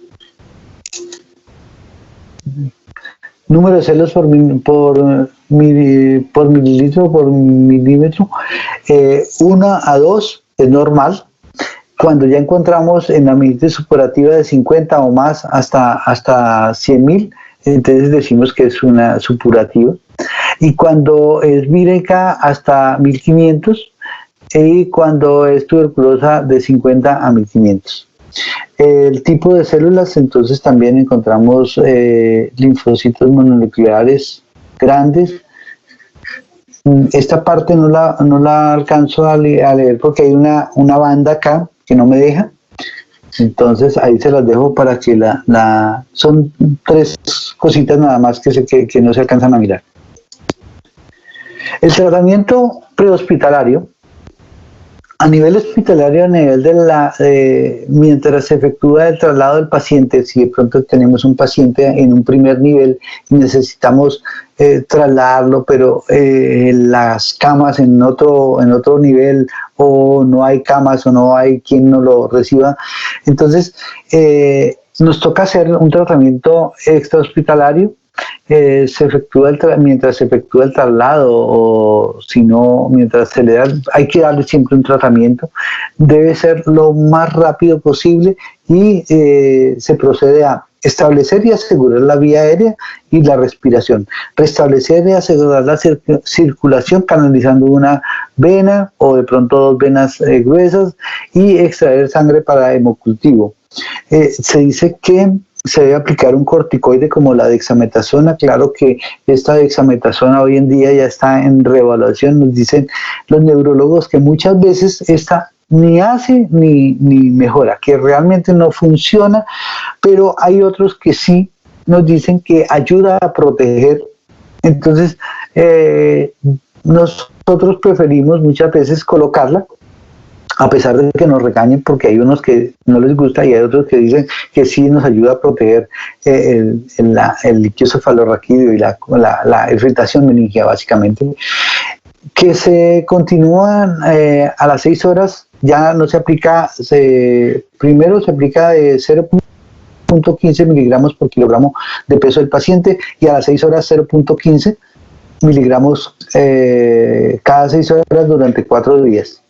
número de células por mililitro, por milímetro, 1 a 2 es normal. Cuando ya encontramos en la meningitis supurativa de 50 o más hasta 100.000, entonces decimos que es una supurativa. Y cuando es vírica hasta 1.500 y cuando es tuberculosa de 50 a 1.500. El tipo de células, entonces también encontramos linfocitos mononucleares grandes. Esta parte no la alcanzo a leer porque hay una banda acá que no me deja, entonces ahí se las dejo para que son 3 cositas nada más que no se alcanzan a mirar. El tratamiento prehospitalario, a nivel hospitalario, a nivel mientras se efectúa el traslado del paciente, si de pronto tenemos un paciente en un primer nivel y necesitamos trasladarlo, pero las camas en otro nivel, o no hay camas o no hay quien nos lo reciba, entonces nos toca hacer un tratamiento extrahospitalario. Se efectúa mientras se efectúa el traslado, o si no, mientras se le da, hay que darle siempre un tratamiento. Debe ser lo más rápido posible y se procede a establecer y asegurar la vía aérea y la respiración, restablecer y asegurar la circulación canalizando una vena o de pronto dos venas gruesas y extraer sangre para hemocultivo. Se dice que se debe aplicar un corticoide como la dexametasona. Claro que esta dexametasona hoy en día ya está en reevaluación. Nos dicen los neurólogos que muchas veces esta ni hace ni mejora, que realmente no funciona, pero hay otros que sí nos dicen que ayuda a proteger. Entonces, nosotros preferimos muchas veces colocarla, a pesar de que nos regañen, porque hay unos que no les gusta y hay otros que dicen que sí nos ayuda a proteger el líquido cefalorraquídeo y la irritación meningia, básicamente, que se continúan a las 6 horas. Ya no se aplica, primero se aplica de 0.15 miligramos por kilogramo de peso del paciente y a las 6 horas 0.15 miligramos cada 6 horas durante 4 días.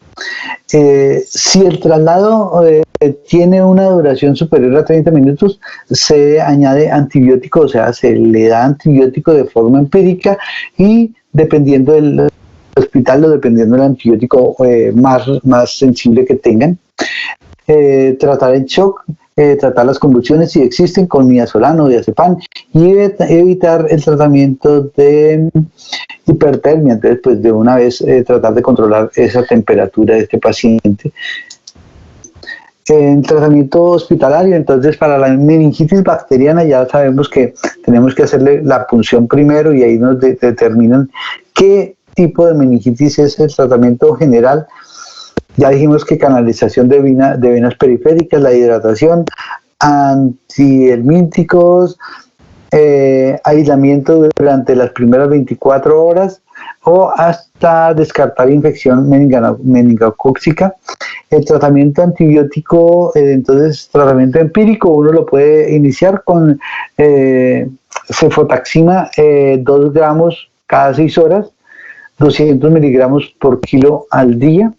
Si el traslado tiene una duración superior a 30 minutos, se añade antibiótico, o sea, se le da antibiótico de forma empírica y dependiendo del hospital o dependiendo del antibiótico más sensible que tengan, tratar el shock, tratar las convulsiones si existen con midazolam o diazepam y evitar el tratamiento de hipertermia. Entonces, pues de una vez tratar de controlar esa temperatura de este paciente. En tratamiento hospitalario, entonces para la meningitis bacteriana ya sabemos que tenemos que hacerle la punción primero y ahí nos determinan qué tipo de meningitis es el tratamiento general. Ya dijimos que canalización de venas periféricas, la hidratación, antihelmínticos, aislamiento durante las primeras 24 horas o hasta descartar infección meningocócica. El tratamiento antibiótico, entonces tratamiento empírico, uno lo puede iniciar con cefotaxima 2 gramos cada 6 horas, 200 miligramos por kilo al día,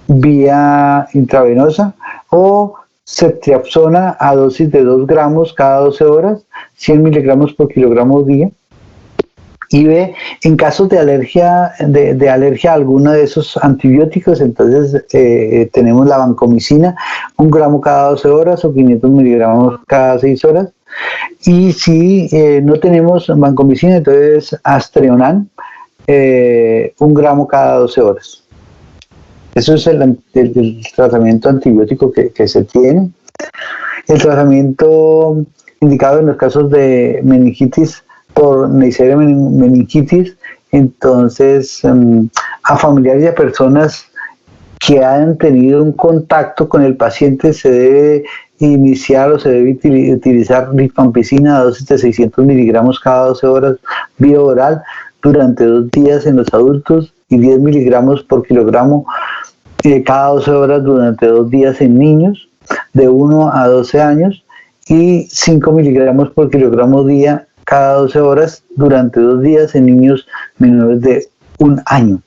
vía intravenosa, o ceftriaxona a dosis de 2 gramos cada 12 horas, 100 miligramos por kilogramo día. Y B, en casos de alergia, de alergia a alguno de esos antibióticos, entonces tenemos la vancomicina, 1 gramo cada 12 horas o 500 miligramos cada 6 horas. Y si no tenemos vancomicina, entonces Astreonam, 1 gramo cada 12 horas. Eso es el tratamiento antibiótico que se tiene. El tratamiento indicado en los casos de meningitis por Neisseria meningitis, entonces a familiares y a personas que han tenido un contacto con el paciente se debe iniciar o se debe utilizar rifampicina a dosis de 600 miligramos cada 12 horas vía oral durante 2 días en los adultos y 10 miligramos por kilogramo cada 12 horas durante 2 días en niños de 1 a 12 años y 5 miligramos por kilogramo día cada 12 horas durante 2 días en niños menores de 1 año.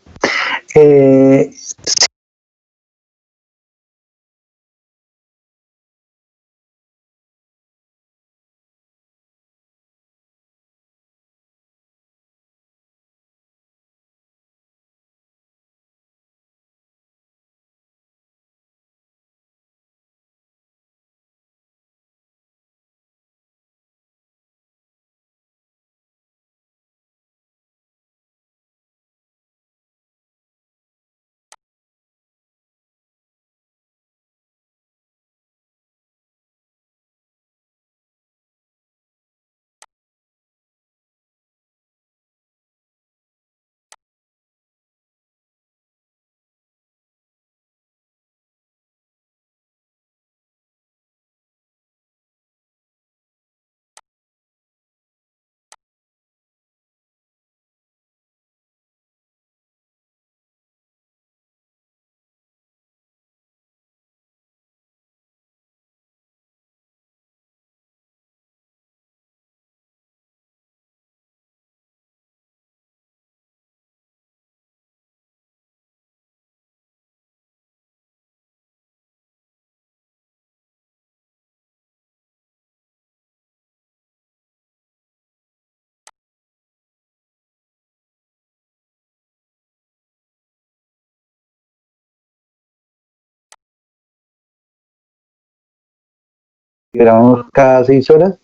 miligramos cada 6 horas.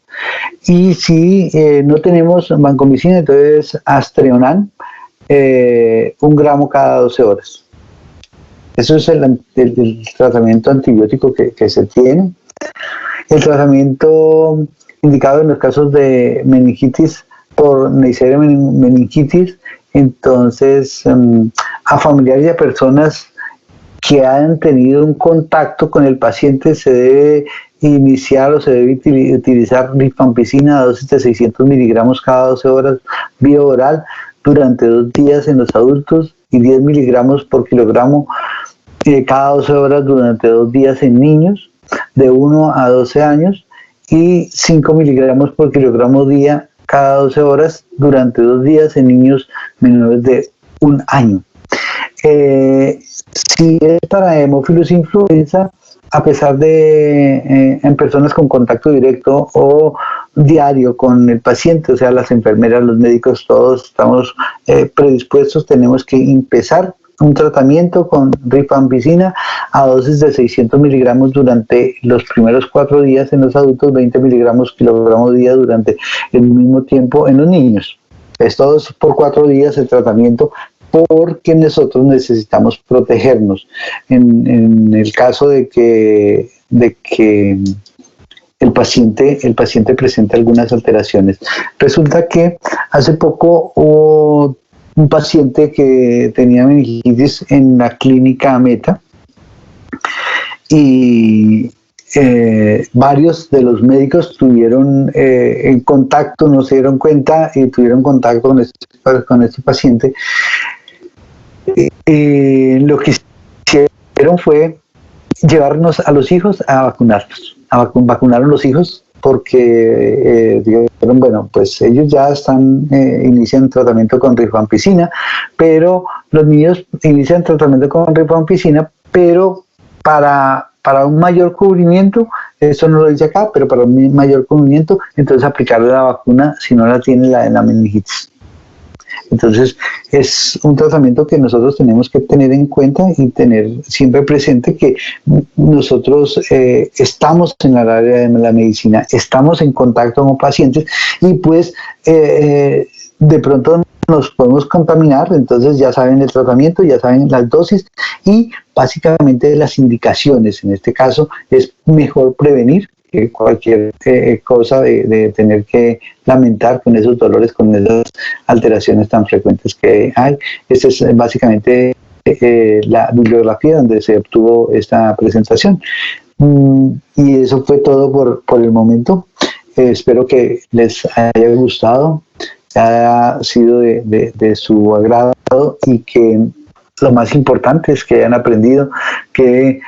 Y si no tenemos vancomicina, entonces Astreonan, 1 gramo cada 12 horas. Eso es el tratamiento antibiótico que se tiene. El tratamiento indicado en los casos de meningitis por Neisseria meningitis, entonces a familiares y a personas que han tenido un contacto con el paciente se debe iniciar o se debe utilizar rifampicina a dosis de 600 miligramos cada 12 horas vía oral durante 2 días en los adultos y 10 miligramos por kilogramo cada 12 horas durante 2 días en niños de 1 a 12 años y 5 miligramos por kilogramo día cada 12 horas durante 2 días en niños menores de 1 año. Si es para hemófilos influenza, a pesar de en personas con contacto directo o diario con el paciente, o sea, las enfermeras, los médicos, todos estamos predispuestos, tenemos que empezar un tratamiento con rifampicina a dosis de 600 miligramos durante los primeros 4 días en los adultos, 20 miligramos kilogramo día durante el mismo tiempo en los niños. Esto es por 4 días el tratamiento, porque nosotros necesitamos protegernos. En el caso de que el paciente presente algunas alteraciones. Resulta que hace poco hubo un paciente que tenía meningitis en la clínica Meta y varios de los médicos tuvieron en contacto, no se dieron cuenta y tuvieron contacto con este paciente. Lo que hicieron fue llevarnos a los hijos a vacunarlos. Vacunaron los hijos porque dijeron, bueno, pues ellos ya inician tratamiento con rifampicina, pero los niños inician tratamiento con rifampicina, pero para un mayor cubrimiento, eso no lo dice acá, pero para un mayor cubrimiento, entonces aplicarle la vacuna si no la tiene la meningitis. Entonces es un tratamiento que nosotros tenemos que tener en cuenta y tener siempre presente que nosotros estamos en el área de la medicina, estamos en contacto con pacientes y pues de pronto nos podemos contaminar, entonces ya saben el tratamiento, ya saben las dosis y básicamente las indicaciones. En este caso es mejor prevenir que cualquier cosa de tener que lamentar con esos dolores, con esas alteraciones tan frecuentes que hay. Esta es básicamente la bibliografía donde se obtuvo esta presentación. Y eso fue todo por el momento. Espero que les haya gustado, haya sido de su agrado y que lo más importante es que hayan aprendido que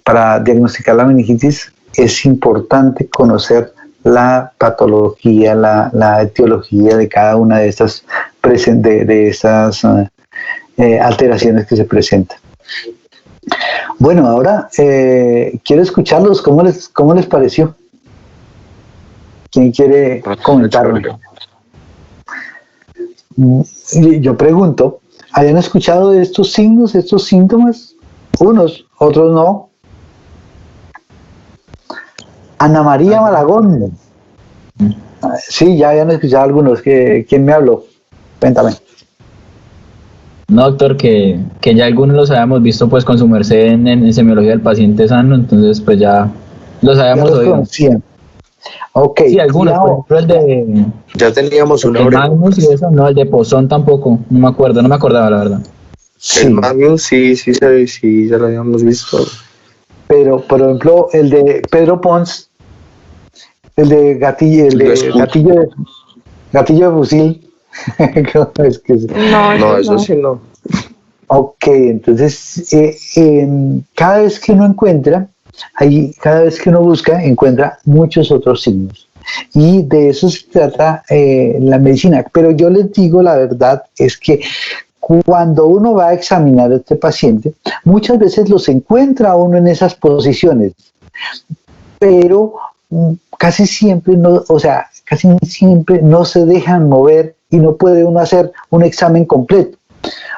para diagnosticar la meningitis es importante conocer la patología, la etiología de cada una de estas alteraciones que se presentan. Bueno, ahora quiero escucharlos. ¿Cómo les pareció? ¿Quién quiere comentarlo? Yo pregunto, ¿habían escuchado de estos signos, estos síntomas? Unos, otros no. Ana María Malagón. Sí, ya habían escuchado algunos. ¿Quién me habló? Cuéntame. No, doctor, que ya algunos los habíamos visto pues con su merced en semiología del paciente sano, entonces pues ya los habíamos oído. Ok. Sí, algunos, por ejemplo el de... Ya teníamos una hora. Magnus y eso, no, el de Pozón tampoco, no me acordaba la verdad. Sí. El Magnus sí, ya lo habíamos visto. Pero, por ejemplo, el de Pedro Pons, el de gatillo de fusil. No, eso sí no. Ok, entonces cada vez que uno encuentra, cada vez que uno busca, encuentra muchos otros signos. Y de eso se trata la medicina. Pero yo les digo la verdad, es que cuando uno va a examinar a este paciente, muchas veces los encuentra uno en esas posiciones, pero casi siempre no se dejan mover y no puede uno hacer un examen completo.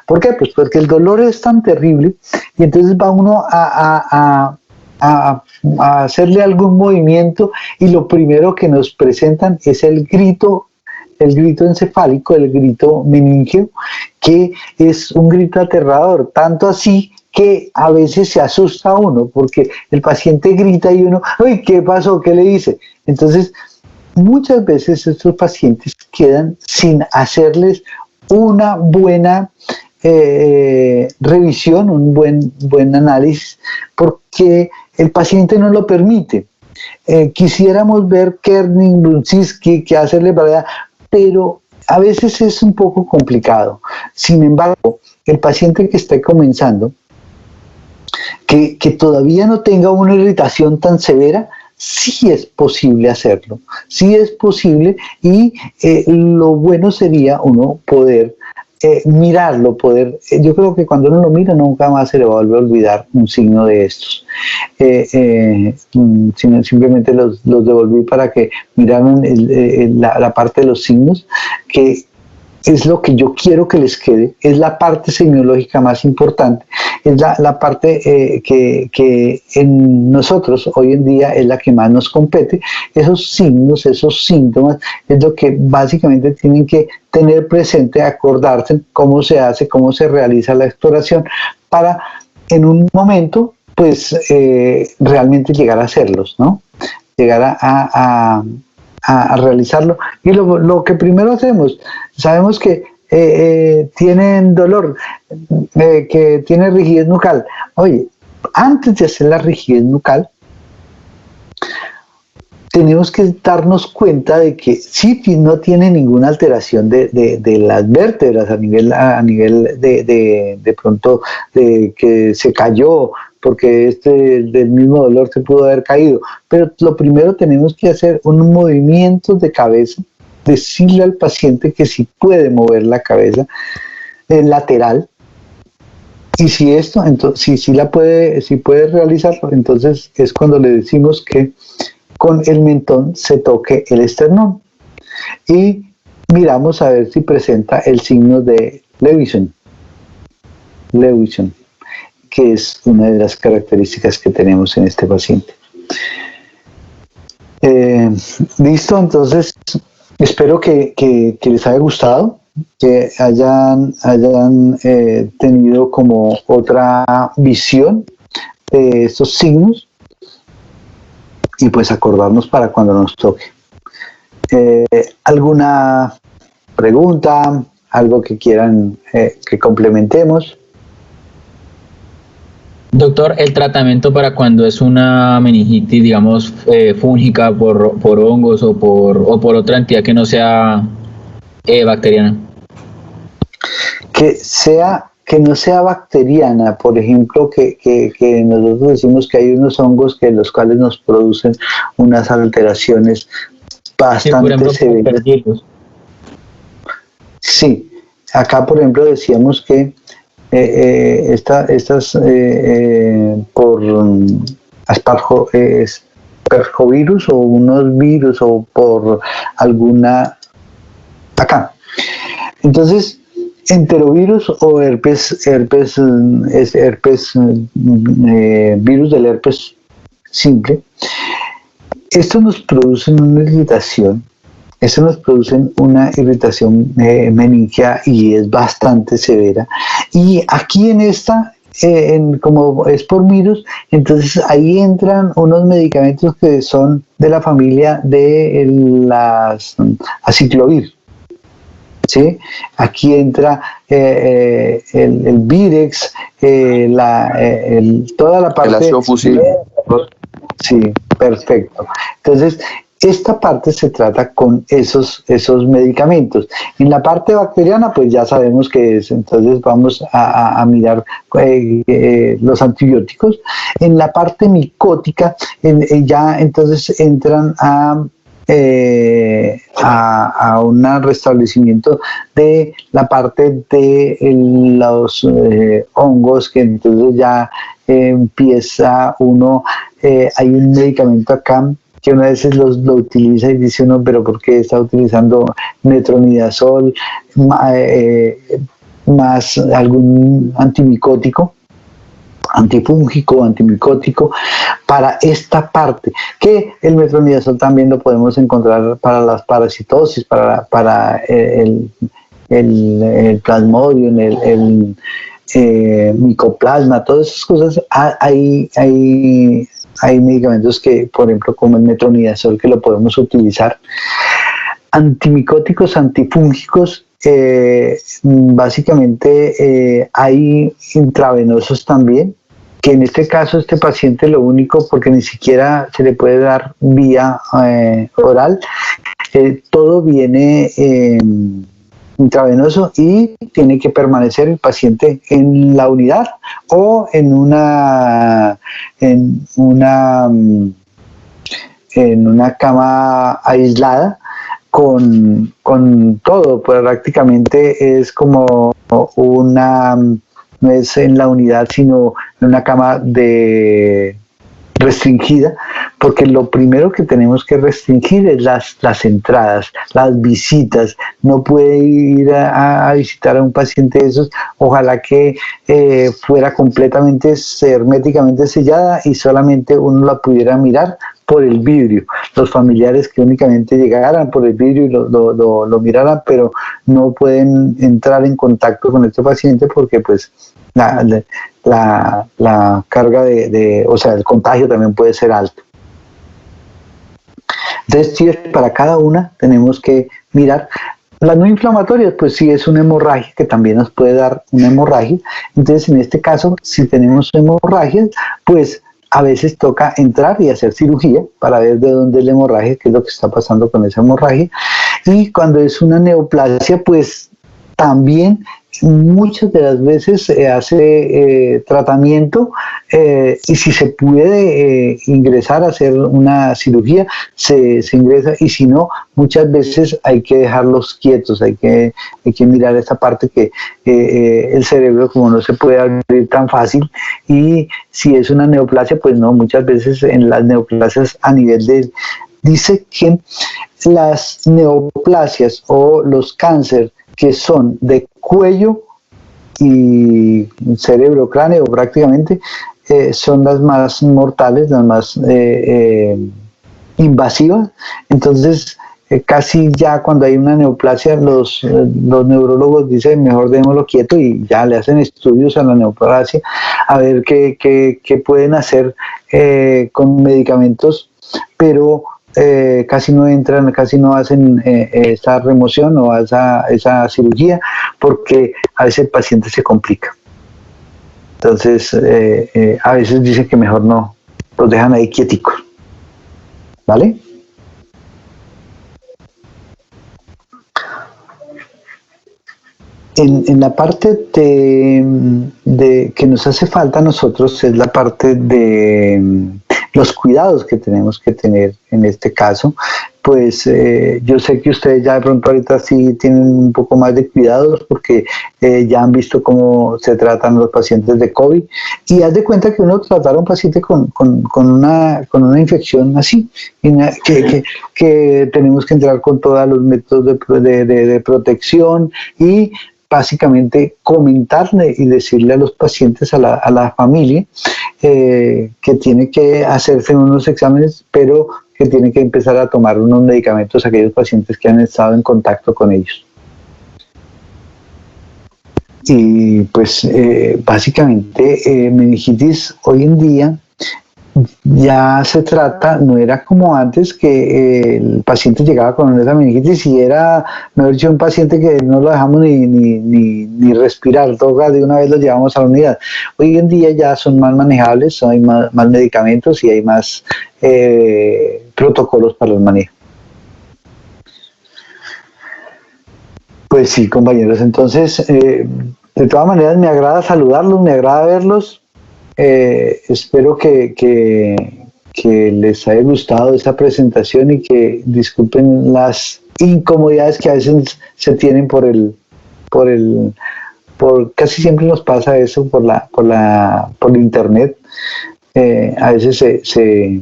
¿Por qué? Pues porque el dolor es tan terrible y entonces va uno a a hacerle algún movimiento y lo primero que nos presentan es el grito encefálico, el grito meningeo, que es un grito aterrador, tanto así que a veces se asusta a uno, porque el paciente grita y uno, ¡ay, qué pasó! ¿Qué le hice? Entonces, muchas veces estos pacientes quedan sin hacerles una buena revisión, un buen análisis, porque el paciente no lo permite. Quisiéramos ver Kerning, Brunzinski, que hacerle para, pero a veces es un poco complicado. Sin embargo, el paciente que está comenzando, que todavía no tenga una irritación tan severa, sí es posible hacerlo, sí es posible, y lo bueno sería uno poder mirarlo, yo creo que cuando uno lo mira nunca más se le va a volver a olvidar un signo de estos. Simplemente los devolví para que miraran la parte de los signos, que es lo que yo quiero que les quede, es la parte semiológica más importante, es la parte que en nosotros hoy en día es la que más nos compete. Esos signos, esos síntomas, es lo que básicamente tienen que tener presente, acordarse cómo se hace, cómo se realiza la exploración, para en un momento, pues, realmente llegar a hacerlos, ¿no? Llegar a realizarlo. Y lo que primero hacemos, sabemos que tienen dolor, que tiene rigidez nucal. Oye, antes de hacer la rigidez nucal, tenemos que darnos cuenta de que sí no tiene ninguna alteración de las vértebras a nivel de pronto de que se cayó, porque del mismo dolor se pudo haber caído. Pero lo primero tenemos que hacer un movimiento de cabeza, decirle al paciente que si puede mover la cabeza lateral, y si esto, entonces, si puede realizarlo, entonces es cuando le decimos que con el mentón se toque el esternón y miramos a ver si presenta el signo de Lewison, que es una de las características que tenemos en este paciente. Listo, entonces espero que les haya gustado, que hayan tenido como otra visión de estos signos, y pues acordarnos para cuando nos toque. ¿Alguna pregunta? ¿Algo que quieran que complementemos? Doctor, el tratamiento para cuando es una meningitis, digamos, fúngica por hongos o por otra entidad que no sea bacteriana. Que no sea bacteriana, por ejemplo, que nosotros decimos que hay unos hongos que los cuales nos producen unas alteraciones bastante severas. Sí, acá por ejemplo decíamos que estas por aspergillus o unos virus o por alguna acá. Entonces, enterovirus o virus del herpes simple, esto nos produce una irritación, meningia, y es bastante severa. Y aquí en esta, como es por virus, entonces ahí entran unos medicamentos que son de la familia de las aciclovir. ¿Sí? Aquí entra el Virex, toda la parte... El ácido fusil. Sí, perfecto. Entonces, esta parte se trata con esos medicamentos. En la parte bacteriana, pues ya sabemos qué es, entonces vamos a mirar los antibióticos. En la parte micótica, ya entonces entran a un restablecimiento de la parte de los hongos, que entonces ya empieza uno, hay un medicamento acá que una vez lo utiliza y dice uno, pero ¿por qué está utilizando metronidazol más algún antimicótico, antifúngico, antimicótico, para esta parte, que el metronidazol también lo podemos encontrar para las parasitosis, para el plasmodium, el micoplasma, todas esas cosas. Hay medicamentos que, por ejemplo, como el metronidazol, que lo podemos utilizar. Antimicóticos, antifúngicos, básicamente hay intravenosos también, que en este caso este paciente lo único, porque ni siquiera se le puede dar vía oral, todo viene intravenoso y tiene que permanecer el paciente en la unidad o en una cama aislada con todo. Prácticamente es como no es en la unidad, sino en una cama restringida, porque lo primero que tenemos que restringir es las entradas, las visitas. No puede ir a visitar a un paciente de esos, ojalá que fuera completamente herméticamente sellada y solamente uno la pudiera mirar por el vidrio. Los familiares que únicamente llegaran por el vidrio y lo miraran, pero no pueden entrar en contacto con este paciente porque pues la carga o sea, el contagio también puede ser alto. Entonces, para cada una tenemos que mirar. Las no inflamatorias, pues sí es una hemorragia, que también nos puede dar una hemorragia. Entonces, en este caso, si tenemos hemorragias, pues a veces toca entrar y hacer cirugía para ver de dónde es la hemorragia, qué es lo que está pasando con esa hemorragia. Y cuando es una neoplasia, pues también muchas de las veces se hace tratamiento y si se puede ingresar a hacer una cirugía, se ingresa, y si no, muchas veces hay que dejarlos quietos, hay que mirar esta parte que el cerebro, como no se puede abrir tan fácil, y si es una neoplasia, pues no, muchas veces en las neoplasias a nivel dice que las neoplasias o los cánceres que son de cuello y cerebro, cráneo prácticamente, son las más mortales, las más invasivas. Entonces, casi ya cuando hay una neoplasia, los neurólogos dicen mejor démoslo quieto, y ya le hacen estudios a la neoplasia a ver qué pueden hacer con medicamentos, pero casi no entran, casi no hacen esa remoción o esa cirugía, porque a veces el paciente se complica. Entonces, a veces dicen que mejor no, los dejan ahí quieticos. ¿Vale? En la parte de que nos hace falta a nosotros es la parte de los cuidados que tenemos que tener en este caso. Pues yo sé que ustedes ya de pronto ahorita sí tienen un poco más de cuidados porque ya han visto cómo se tratan los pacientes de COVID, y haz de cuenta que uno tratar a un paciente con una infección así, que tenemos que entrar con todos los métodos de protección, y básicamente comentarle y decirle a los pacientes, a la familia, que tiene que hacerse unos exámenes, pero que tiene que empezar a tomar unos medicamentos a aquellos pacientes que han estado en contacto con ellos. Y pues básicamente meningitis hoy en día ya se trata, no era como antes que el paciente llegaba con esa meningitis y era, mejor dicho, un paciente que no lo dejamos ni respirar, toca de una vez lo llevamos a la unidad. Hoy en día ya son más manejables, hay más medicamentos y hay más protocolos para los manejos. Pues sí, compañeros, entonces de todas maneras me agrada saludarlos, me agrada verlos. Espero que les haya gustado esta presentación y que disculpen las incomodidades que a veces se tienen por casi siempre nos pasa eso por internet. A veces se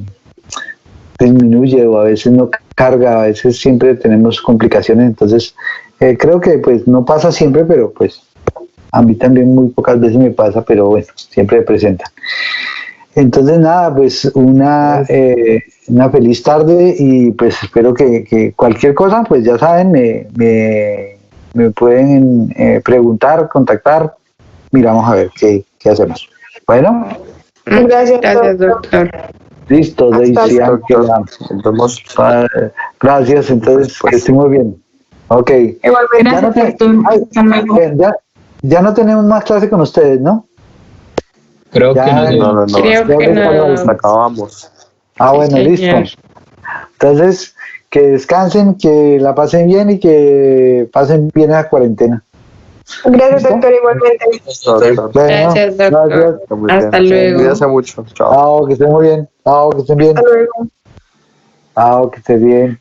disminuye o a veces no carga, a veces siempre tenemos complicaciones, entonces creo que pues no pasa siempre, pero pues a mí también muy pocas veces me pasa, pero bueno, siempre me presentan. Entonces nada, pues una feliz tarde y pues espero que cualquier cosa, pues ya saben, me pueden preguntar, contactar, miramos a ver qué hacemos. Bueno, Gracias, Gracias, doctor. doctor. listo, Hasta Daisy, luego. Ángela. Nos vemos. Gracias, entonces que estén muy bien. Ok. Igualmente. Ya no, Gracias, doctor. ay, Hasta luego. ya no tenemos más clase con ustedes, ¿no? Creo Ya, que no. No, no, no. Creo ya que les- no. Acabamos. Ah, Sí, bueno, señor. listo. Entonces, que descansen, que la pasen bien y que pasen bien la cuarentena. Gracias, ¿Listo? doctor, igualmente. Doctor. Bueno, Gracias, doctor. gracias. Está muy Hasta bien. luego. Cuídate mucho. Chao. Chao, que estén muy bien. Chao, que estén bien. Hasta luego. Chao, que estén bien.